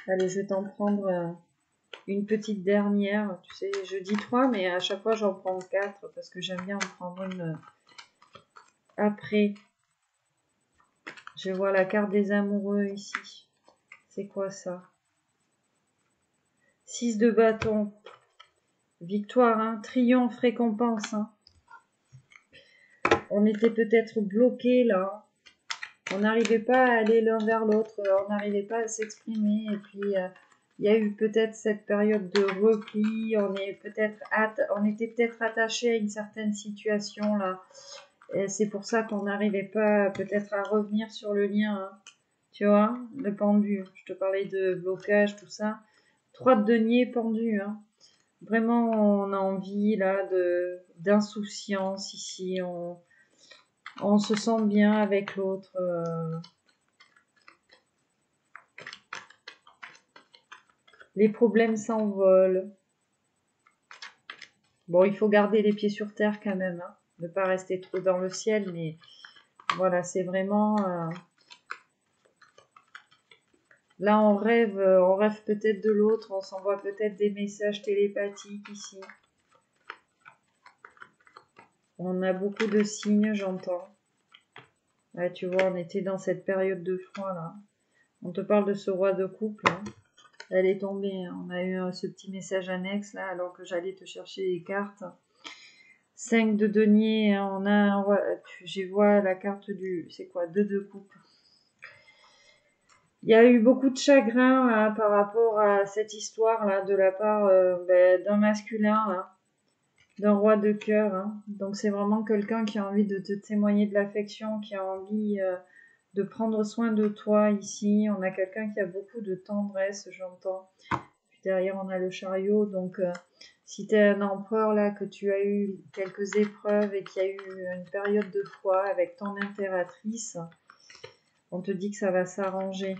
Allez, je vais t'en prendre une petite dernière. Tu sais, je dis 3, mais à chaque fois, j'en prends 4 parce que j'aime bien en prendre une après. Je vois la carte des amoureux ici. C'est quoi ça? 6 de bâton. Victoire, hein, triomphe, récompense. Hein. On était peut-être bloqués là. On n'arrivait pas à aller l'un vers l'autre. On n'arrivait pas à s'exprimer. Et puis, il y a eu peut-être cette période de repli. On était peut-être attaché à une certaine situation là. C'est pour ça qu'on n'arrivait pas peut-être à revenir sur le lien. Hein. Tu vois, le pendu. Je te parlais de blocage, tout ça. 3 de denier pendu. Hein. Vraiment, on a envie là d'insouciance ici. On se sent bien avec l'autre. Les problèmes s'envolent. Bon, il faut garder les pieds sur terre quand même. Hein. Ne pas rester trop dans le ciel, mais voilà, c'est vraiment... Là, on rêve peut-être de l'autre, on s'envoie peut-être des messages télépathiques ici. On a beaucoup de signes, j'entends. Ouais, tu vois, on était dans cette période de froid, là. On te parle de ce roi de couple. Hein. Elle est tombée. Hein. On a eu ce petit message annexe, là, alors que j'allais te chercher les cartes. 5 de denier. On a... Je vois la carte du... C'est quoi? 2 de coupe. Il y a eu beaucoup de chagrin là, par rapport à cette histoire-là, de la part d'un masculin, là, d'un roi de cœur. Hein. Donc c'est vraiment quelqu'un qui a envie de te témoigner de l'affection, qui a envie de prendre soin de toi ici. On a quelqu'un qui a beaucoup de tendresse, j'entends. Puis derrière, on a le chariot. Donc si tu es un empereur, là, que tu as eu quelques épreuves et qu'il y a eu une période de froid avec ton impératrice, on te dit que ça va s'arranger.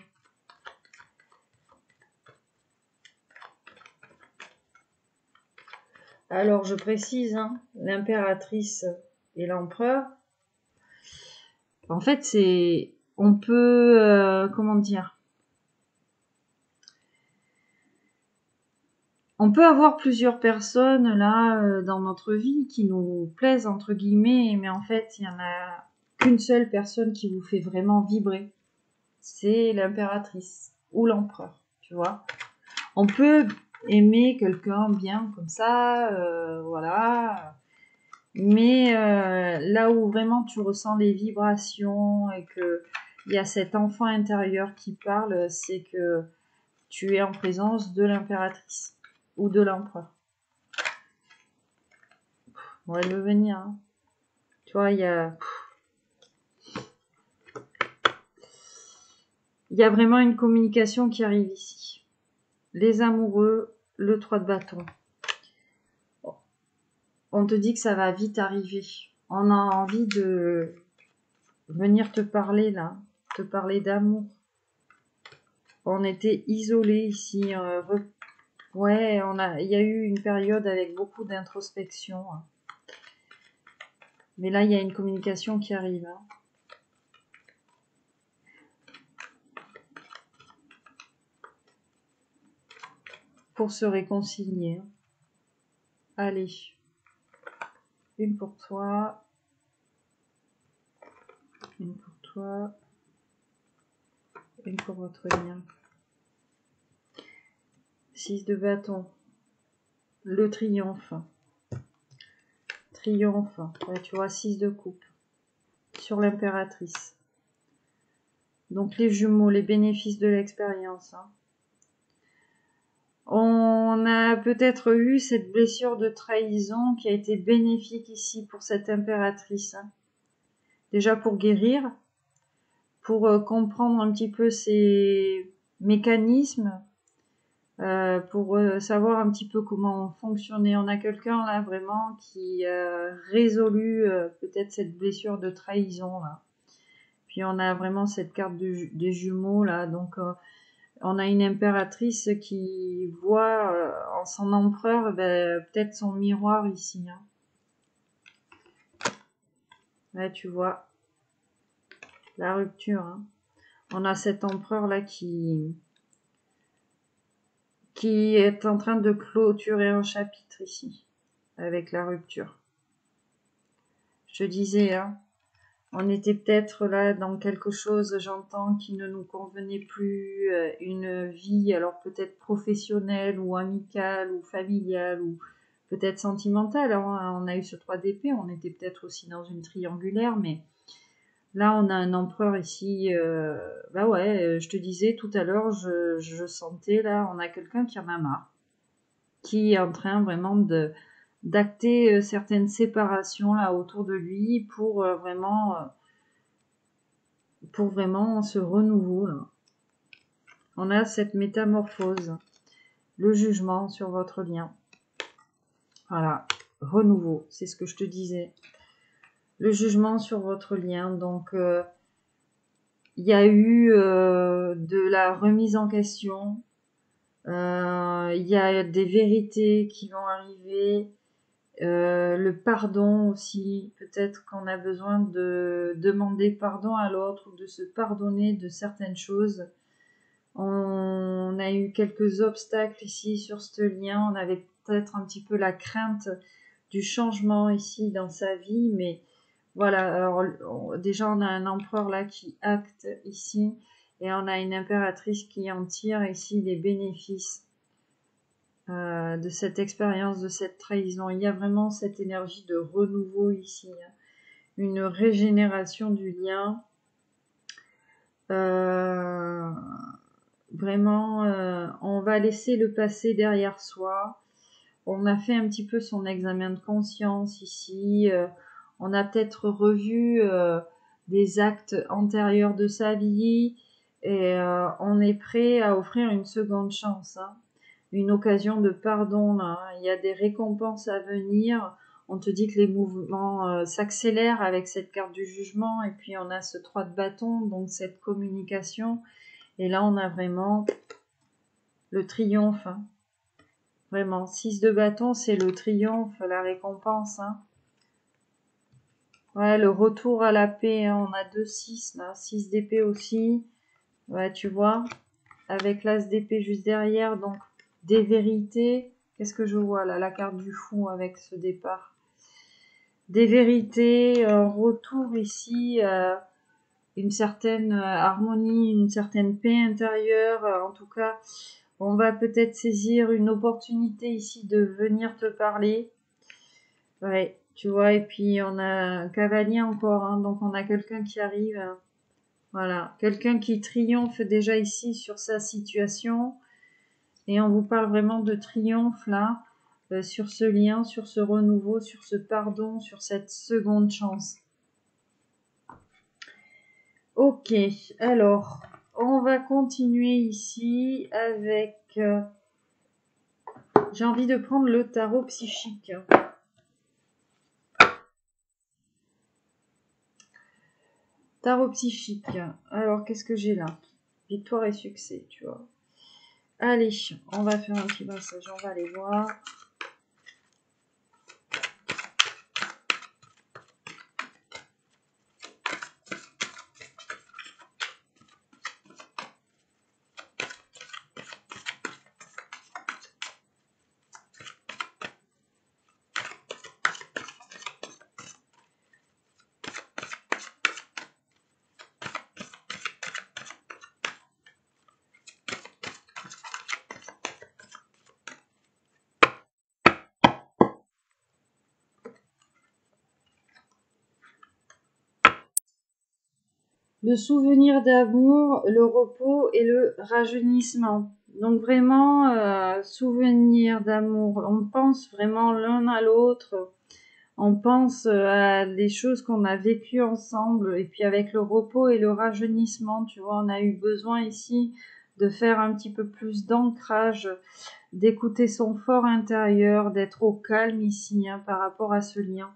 Alors, je précise, hein, l'impératrice et l'empereur, en fait, on peut, comment dire, on peut avoir plusieurs personnes, là, dans notre vie qui nous plaisent, entre guillemets, mais en fait, il y en a qu'une seule personne qui vous fait vraiment vibrer. C'est l'impératrice ou l'empereur, tu vois. On peut aimer quelqu'un bien comme ça, voilà. Mais là où vraiment tu ressens les vibrations et que il y a cet enfant intérieur qui parle, c'est que tu es en présence de l'impératrice ou de l'empereur. Bon, elle veut venir. Hein. Tu vois, il y a vraiment une communication qui arrive ici. Les amoureux, le 3 de bâton. On te dit que ça va vite arriver. On a envie de venir te parler là, te parler d'amour. On était isolés ici. Ouais, il y a eu une période avec beaucoup d'introspection. Hein. Mais là, il y a une communication qui arrive. Hein. Pour se réconcilier. Hein. Allez. Une pour toi. Une pour toi. Une pour votre lien. 6 de bâton. Le triomphe. Triomphe. Ouais, tu vois, 6 de coupe. Sur l'impératrice. Donc les jumeaux, les bénéfices de l'expérience. Hein. On a peut-être eu cette blessure de trahison qui a été bénéfique ici pour cette impératrice. Hein. Déjà pour guérir, pour comprendre un petit peu ses mécanismes, pour savoir un petit peu comment fonctionner. On a quelqu'un là vraiment qui a résolu peut-être cette blessure de trahison là. Puis on a vraiment cette carte des jumeaux là, donc on a une impératrice qui voit en son empereur peut-être son miroir ici. Hein. Là tu vois la rupture. Hein. On a cet empereur là qui qui est en train de clôturer un chapitre ici, avec la rupture. Je disais, hein, on était peut-être là dans quelque chose, j'entends, qui ne nous convenait plus, une vie, alors peut-être professionnelle ou amicale ou familiale ou peut-être sentimentale. Alors, on a eu ce 3 d'épée, on était peut-être aussi dans une triangulaire, mais là on a un empereur ici. Bah ouais, je te disais tout à l'heure, je sentais là, on a quelqu'un qui en a marre, qui est en train vraiment d'acter certaines séparations là autour de lui pour vraiment ce renouveau là. On a cette métamorphose, le jugement sur votre lien. Voilà, renouveau, c'est ce que je te disais. Le jugement sur votre lien, donc il y a eu de la remise en question, il y a des vérités qui vont arriver, le pardon aussi, peut-être qu'on a besoin de demander pardon à l'autre ou de se pardonner de certaines choses. On a eu quelques obstacles ici sur ce lien, on avait peut-être un petit peu la crainte du changement ici dans sa vie, mais voilà, alors déjà on a un empereur là qui acte ici, et on a une impératrice qui en tire ici les bénéfices de cette expérience, de cette trahison. Il y a vraiment cette énergie de renouveau ici, hein. Une régénération du lien. Vraiment, on va laisser le passé derrière soi. On a fait un petit peu son examen de conscience ici. On a peut-être revu des actes antérieurs de sa vie. Et on est prêt à offrir une seconde chance, hein. Une occasion de pardon là. Il y a des récompenses à venir. On te dit que les mouvements s'accélèrent avec cette carte du jugement, et puis on a ce 3 de bâton, donc cette communication, et là on a vraiment le triomphe, hein. Vraiment, 6 de bâton, c'est le triomphe, la récompense, hein. Ouais, le retour à la paix, hein. On a 2-6 là, 6 d'épée aussi. Ouais, tu vois, avec l'as d'épée juste derrière, donc des vérités. Qu'est-ce que je vois là? La carte du fou avec ce départ. Des vérités, un retour ici, une certaine harmonie, une certaine paix intérieure. En tout cas, on va peut-être saisir une opportunité ici de venir te parler. Ouais, tu vois, et puis on a un cavalier encore, hein, donc on a quelqu'un qui arrive. Hein. Voilà, quelqu'un qui triomphe déjà ici sur sa situation. Et on vous parle vraiment de triomphe là, sur ce lien, sur ce renouveau, sur ce pardon, sur cette seconde chance. Ok, alors, on va continuer ici avec... j'ai envie de prendre le tarot psychique. Tarot psychique. Alors, qu'est-ce que j'ai là? Victoire et succès, tu vois. Allez, on va faire un petit massage, on va aller voir. Le souvenir d'amour, le repos et le rajeunissement. Donc vraiment, souvenir d'amour. On pense vraiment l'un à l'autre. On pense à des choses qu'on a vécues ensemble. Et puis avec le repos et le rajeunissement, tu vois, on a eu besoin ici de faire un petit peu plus d'ancrage, d'écouter son fort intérieur, d'être au calme ici, hein, par rapport à ce lien.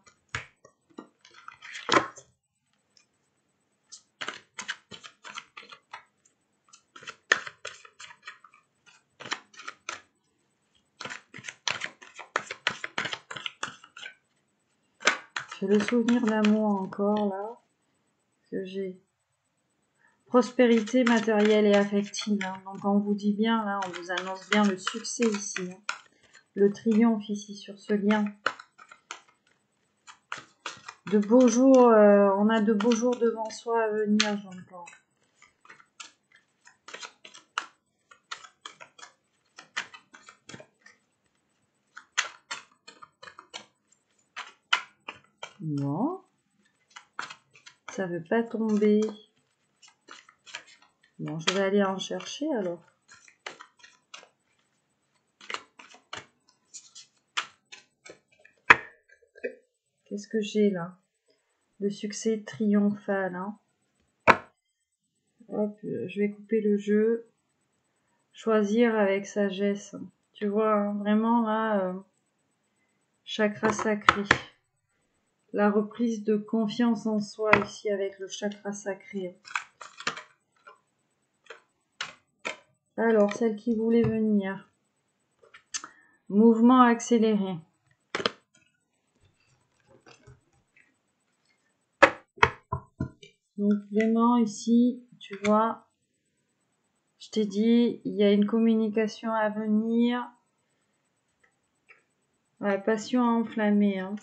J'ai le souvenir d'amour encore là, que j'ai. prospérité matérielle et affective. Hein. Donc on vous dit bien, là, on vous annonce bien le succès ici. Hein. Le triomphe ici sur ce lien. De beaux jours, on a de beaux jours devant soi à venir, j'entends. Non, ça veut pas tomber. Bon, je vais aller en chercher alors. Qu'est-ce que j'ai là? Le succès triomphal. Hein. Hop, je vais couper le jeu. Choisir avec sagesse. Tu vois, hein, vraiment là, chakra sacré. La reprise de confiance en soi ici avec le chakra sacré. Alors, celle qui voulait venir. Mouvement accéléré. Donc vraiment ici, tu vois, je t'ai dit, il y a une communication à venir. Ouais, passion enflammée. Hein.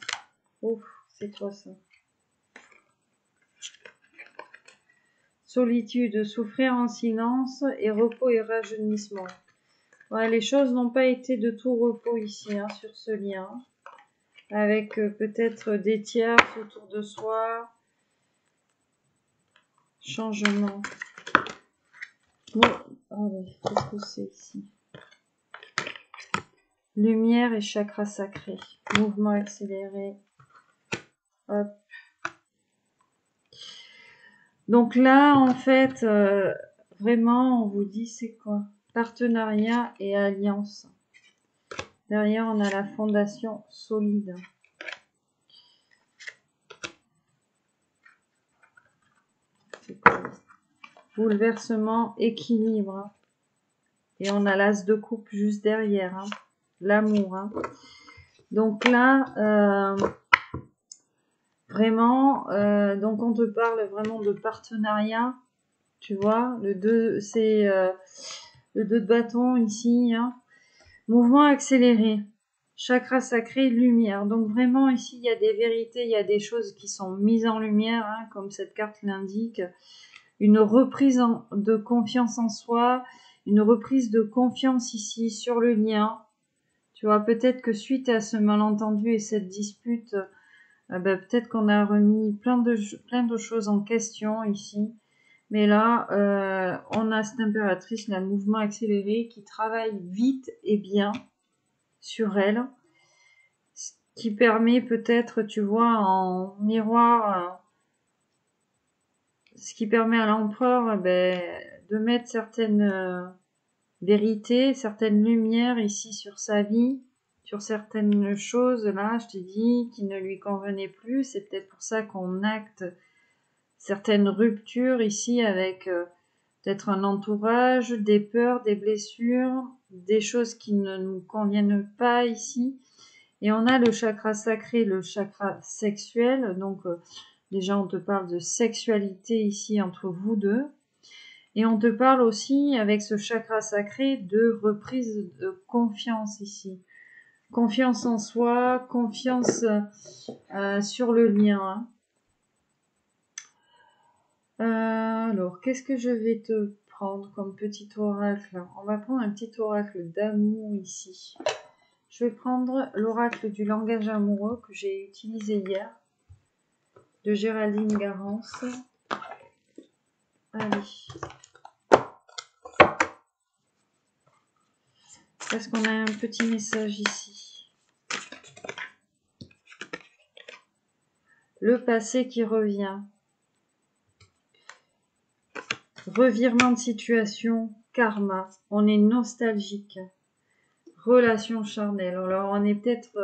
Ouf, c'est quoi ça? Solitude, souffrir en silence et repos et rajeunissement. Ouais, les choses n'ont pas été de tout repos ici, hein, sur ce lien. Avec peut-être des tiers autour de soi. Changement. Bon, ah ouais, qu'est-ce que c'est ici? Lumière et chakra sacré. Mouvement accéléré. Hop. Donc là, en fait, vraiment, on vous dit c'est quoi? Partenariat et alliance. Derrière, on a la fondation solide. C'est quoi? Bouleversement, équilibre. Et on a l'as de coupe juste derrière. Hein. L'amour. Hein. Donc là, vraiment, donc on te parle vraiment de partenariat. Tu vois, le 2, c'est le 2 de bâton ici. Hein. Mouvement accéléré. Chakra sacré, lumière. Donc vraiment ici, il y a des vérités, il y a des choses qui sont mises en lumière, hein, comme cette carte l'indique. Une reprise de confiance en soi, une reprise de confiance ici sur le lien. Tu vois, peut-être que suite à ce malentendu et cette dispute, peut-être qu'on a remis plein de choses en question ici. Mais là, on a cette impératrice, le mouvement accéléré, qui travaille vite et bien sur elle, ce qui permet peut-être, tu vois, en miroir, ce qui permet à l'empereur de mettre certaines vérités, certaines lumières ici sur sa vie, sur certaines choses, là, je t'ai dit, qui ne lui convenaient plus. C'est peut-être pour ça qu'on acte certaines ruptures ici avec peut-être un entourage, des peurs, des blessures, des choses qui ne nous conviennent pas ici. Et on a le chakra sacré, le chakra sexuel. Donc, déjà, on te parle de sexualité ici entre vous deux. Et on te parle aussi, avec ce chakra sacré, de reprise de confiance ici. Confiance en soi, confiance sur le lien. Alors, qu'est-ce que je vais te prendre comme petit oracle? On va prendre un petit oracle d'amour ici. Je vais prendre l'oracle du langage amoureux que j'ai utilisé hier, de Géraldine Garance. Allez. Est-ce qu'on a un petit message ici? Le passé qui revient. Revirement de situation, karma. On est nostalgique. Relation charnelle. Alors on est peut-être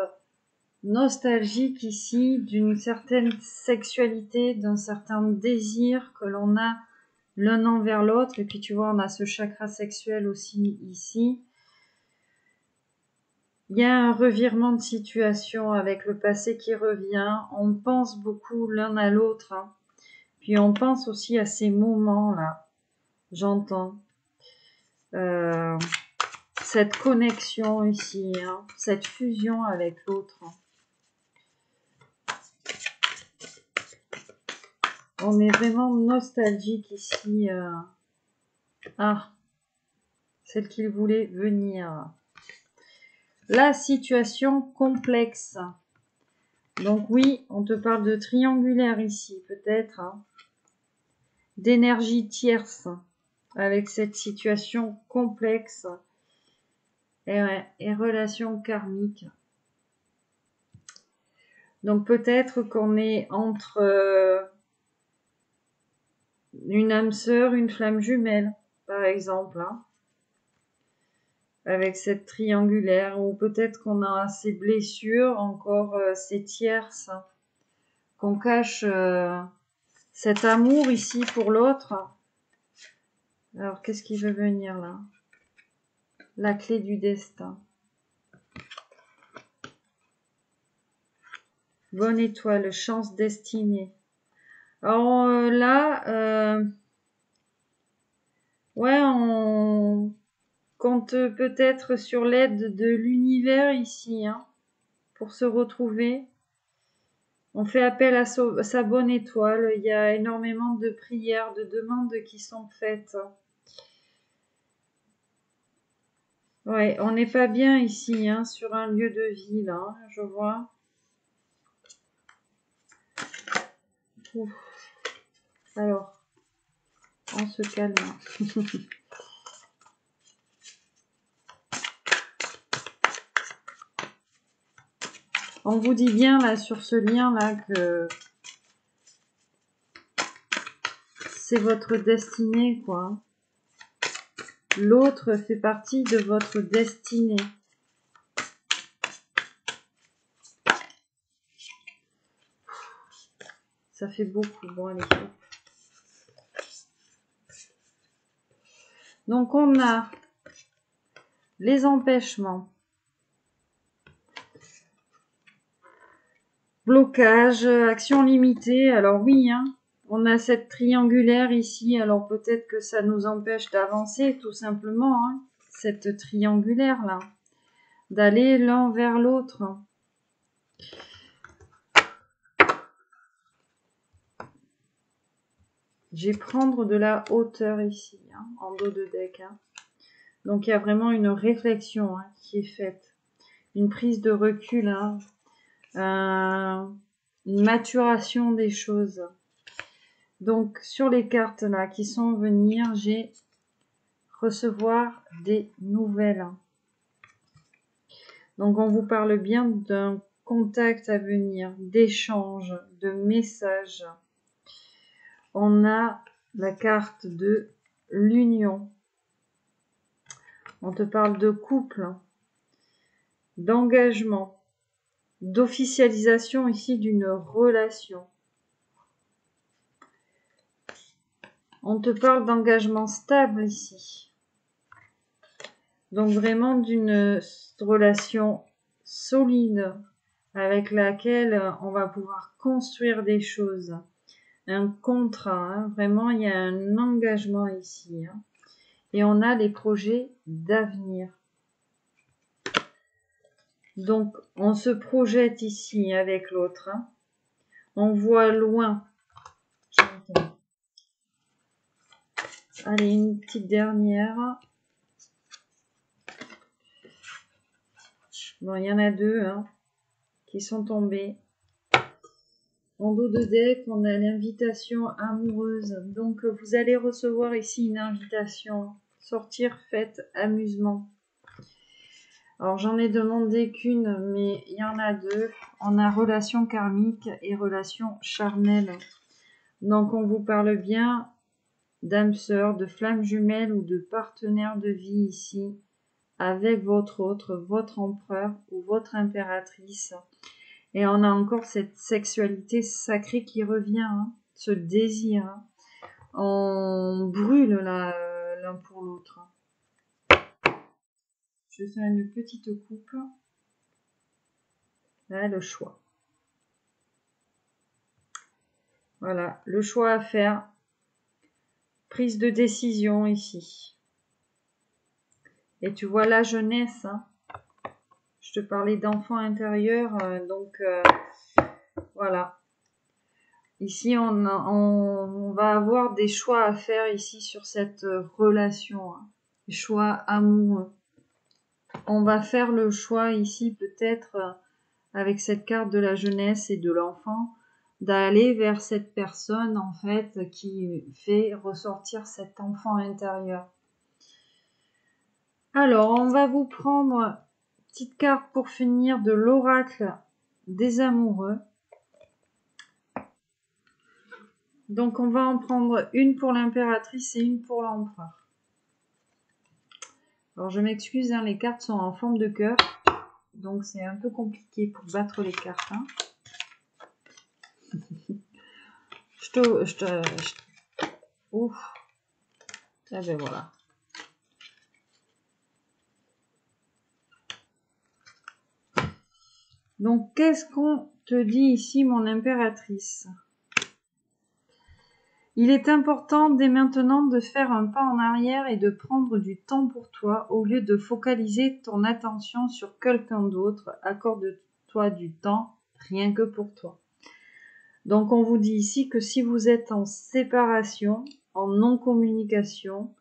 nostalgique ici d'une certaine sexualité, d'un certain désir que l'on a l'un envers l'autre. Et puis tu vois, on a ce chakra sexuel aussi ici. Il y a un revirement de situation avec le passé qui revient. On pense beaucoup l'un à l'autre. Hein. Puis on pense aussi à ces moments-là. J'entends cette connexion ici, hein, cette fusion avec l'autre. On est vraiment nostalgique ici. Ah, celle qu'il voulait venir. La situation complexe. Donc oui, on te parle de triangulaire ici, peut-être. Hein, d'énergie tierce. Avec cette situation complexe. Et relation karmique. Donc peut-être qu'on est entre une âme sœur, une flamme jumelle, par exemple, hein, avec cette triangulaire, ou peut-être qu'on a ces blessures, encore ces tierces, hein, qu'on cache cet amour ici pour l'autre. Alors qu'est-ce qui veut venir là? La clé du destin. Bonne étoile, chance destinée. Alors là, ouais, on compte peut-être sur l'aide de l'univers ici, hein, pour se retrouver. On fait appel à sa bonne étoile. Il y a énormément de prières, de demandes qui sont faites. Ouais, on n'est pas bien ici, hein, sur un lieu de vie, là, hein, je vois. Ouf. Alors, on se calme. On vous dit bien, là, sur ce lien-là, que c'est votre destinée, quoi. L'autre fait partie de votre destinée. Ça fait beaucoup. Bon, allez. Donc, on a les empêchements. Blocage, action limitée. Alors oui, hein, on a cette triangulaire ici. Alors peut-être que ça nous empêche d'avancer, tout simplement. Hein, cette triangulaire-là. D'aller l'un vers l'autre. Je vais prendre de la hauteur ici, hein, en dos de deck. Hein. Donc il y a vraiment une réflexion, hein, qui est faite. Une prise de recul, hein, une maturation des choses. Donc sur les cartes là qui sont à venir, j'ai recevoir des nouvelles. Donc on vous parle bien d'un contact à venir, d'échange, de messages. On a la carte de l'union. On te parle de couple, d'engagement, d'officialisation ici d'une relation. On te parle d'engagement stable ici. Donc vraiment d'une relation solide avec laquelle on va pouvoir construire des choses. Un contrat, hein, vraiment il y a un engagement ici. Hein. Et on a les projets d'avenir. Donc on se projette ici avec l'autre. Hein. On voit loin. Allez, une petite dernière. Bon, il y en a deux, hein, qui sont tombés. En dos de deck, on a l'invitation amoureuse. Donc, vous allez recevoir ici une invitation. Sortir, fête, amusement. Alors, j'en ai demandé qu'une, mais il y en a deux. On a relation karmique et relation charnelle. Donc, on vous parle bien d'âme sœur, de flamme jumelle ou de partenaire de vie ici, avec votre autre, votre empereur ou votre impératrice. Et on a encore cette sexualité sacrée qui revient, hein, ce désir. Hein. On brûle là, l'un pour l'autre. Je fais une petite coupe. Là, le choix. Voilà, le choix à faire. prise de décision ici. Et tu vois la jeunesse, hein. Je te parlais d'enfant intérieur, donc voilà. Ici, on va avoir des choix à faire ici sur cette relation, hein. Des choix amoureux. On va faire le choix ici peut-être avec cette carte de la jeunesse et de l'enfant d'aller vers cette personne en fait qui fait ressortir cet enfant intérieur. Alors, on va vous prendre une petite carte pour finir de l'oracle des amoureux. Donc, on va en prendre une pour l'impératrice et une pour l'empereur. Alors, je m'excuse, hein, les cartes sont en forme de cœur. Donc, c'est un peu compliqué pour battre les cartes. Hein. Ouf. Ah ben voilà. Donc, qu'est-ce qu'on te dit ici, mon impératrice ? Il est important dès maintenant de faire un pas en arrière et de prendre du temps pour toi au lieu de focaliser ton attention sur quelqu'un d'autre. Accorde-toi du temps rien que pour toi. Donc on vous dit ici que si vous êtes en séparation, en non-communication,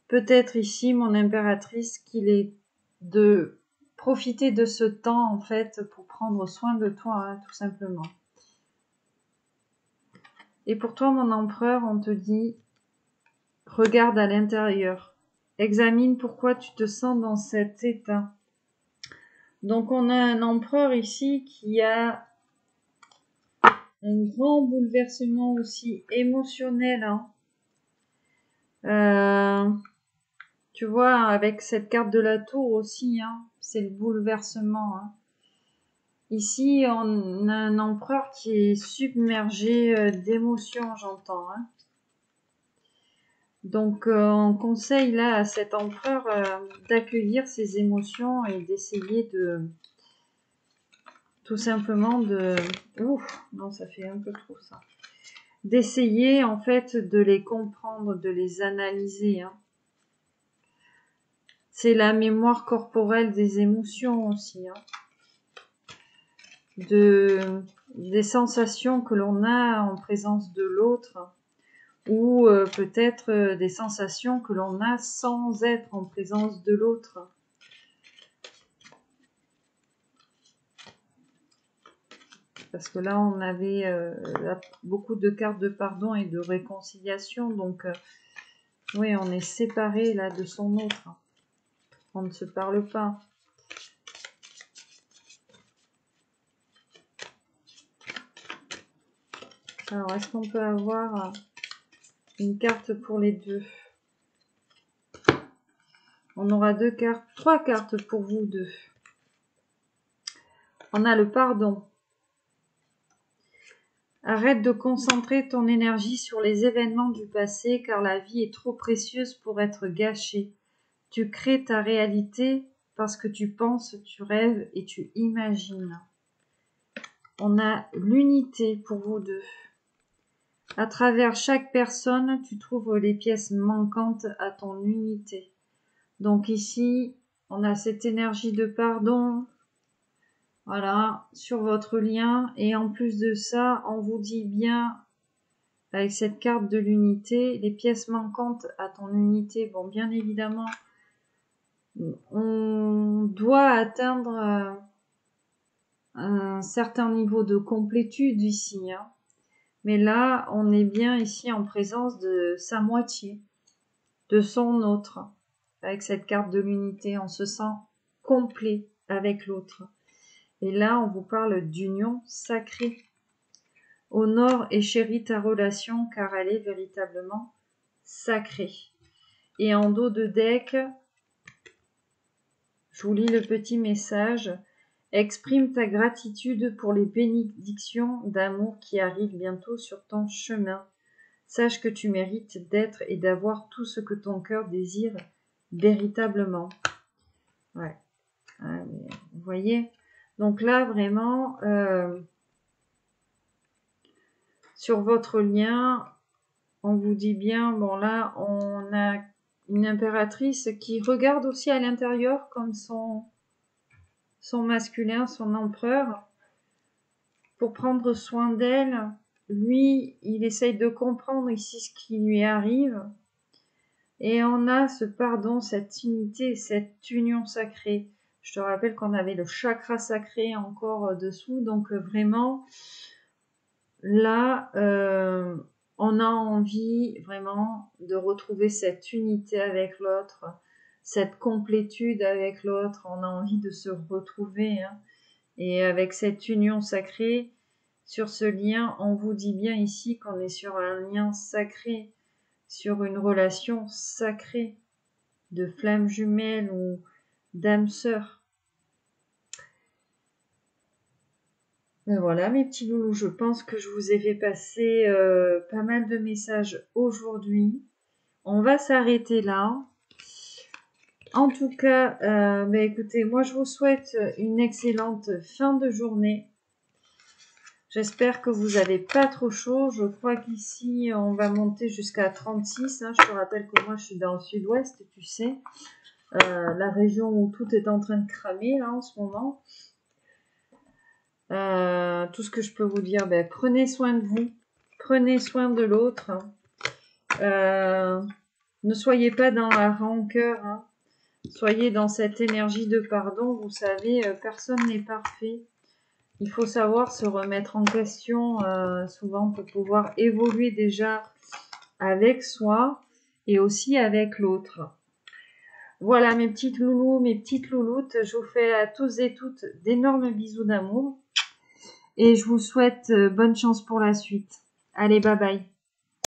peut-être ici, mon impératrice, qu'il est de profiter de ce temps en fait pour prendre soin de toi, hein, tout simplement. Et pour toi, mon empereur, on te dit, regarde à l'intérieur. Examine pourquoi tu te sens dans cet état. Donc, on a un empereur ici qui a un grand bouleversement aussi émotionnel. Hein. Tu vois, avec cette carte de la tour aussi, hein, c'est le bouleversement. Hein. Ici, on a un empereur qui est submergé d'émotions, j'entends. Hein. Donc, on conseille là à cet empereur d'accueillir ses émotions et d'essayer de, tout simplement de... Ouf, non, ça fait un peu trop ça. D'essayer en fait de les comprendre, de les analyser. Hein. C'est la mémoire corporelle des émotions aussi. Hein. Des sensations que l'on a en présence de l'autre ou peut-être des sensations que l'on a sans être en présence de l'autre. Parce que là, on avait beaucoup de cartes de pardon et de réconciliation. Donc, oui, on est séparés là de son autre. On ne se parle pas. Alors, est-ce qu'on peut avoir une carte pour les deux? On aura trois cartes pour vous deux. On a le pardon. Arrête de concentrer ton énergie sur les événements du passé car la vie est trop précieuse pour être gâchée. Tu crées ta réalité parce que tu penses, tu rêves et tu imagines. On a l'unité pour vous deux. À travers chaque personne, tu trouves les pièces manquantes à ton unité. Donc ici, on a cette énergie de pardon, voilà, sur votre lien. Et en plus de ça, on vous dit bien, avec cette carte de l'unité, les pièces manquantes à ton unité. Bon, bien évidemment, on doit atteindre un certain niveau de complétude ici. Hein. Mais là, on est bien ici en présence de sa moitié, de son autre. Avec cette carte de l'unité, on se sent complet avec l'autre. Et là, on vous parle d'union sacrée. Honore et chéris ta relation car elle est véritablement sacrée. Et en dos de deck, je vous lis le petit message. Exprime ta gratitude pour les bénédictions d'amour qui arrivent bientôt sur ton chemin. Sache que tu mérites d'être et d'avoir tout ce que ton cœur désire véritablement. Ouais. Vous voyez ? Donc là, vraiment, sur votre lien, on vous dit bien, bon là, on a une impératrice qui regarde aussi à l'intérieur comme son masculin, son empereur, pour prendre soin d'elle. Lui, il essaye de comprendre ici ce qui lui arrive. Et on a ce pardon, cette unité, cette union sacrée. Je te rappelle qu'on avait le chakra sacré encore dessous, donc vraiment, là, on a envie vraiment de retrouver cette unité avec l'autre, cette complétude avec l'autre. On a envie de se retrouver, hein. Et avec cette union sacrée, sur ce lien, on vous dit bien ici qu'on est sur un lien sacré, sur une relation sacrée de flamme jumelle ou d'âme sœur. Ben voilà mes petits loulous, je pense que je vous ai fait passer pas mal de messages aujourd'hui. On va s'arrêter là. En tout cas, ben écoutez, moi je vous souhaite une excellente fin de journée. J'espère que vous n'avez pas trop chaud. Je crois qu'ici, on va monter jusqu'à 36. Hein. Je te rappelle que moi, je suis dans le sud-ouest, tu sais. La région où tout est en train de cramer, là, en ce moment. Tout ce que je peux vous dire, ben, prenez soin de vous. Prenez soin de l'autre. Ne soyez pas dans la rancœur. Hein. Soyez dans cette énergie de pardon. Vous savez, personne n'est parfait. Il faut savoir se remettre en question souvent pour pouvoir évoluer déjà avec soi et aussi avec l'autre. Voilà mes petites loulous, mes petites louloutes. Je vous fais à tous et toutes d'énormes bisous d'amour. Et je vous souhaite bonne chance pour la suite. Allez, bye bye.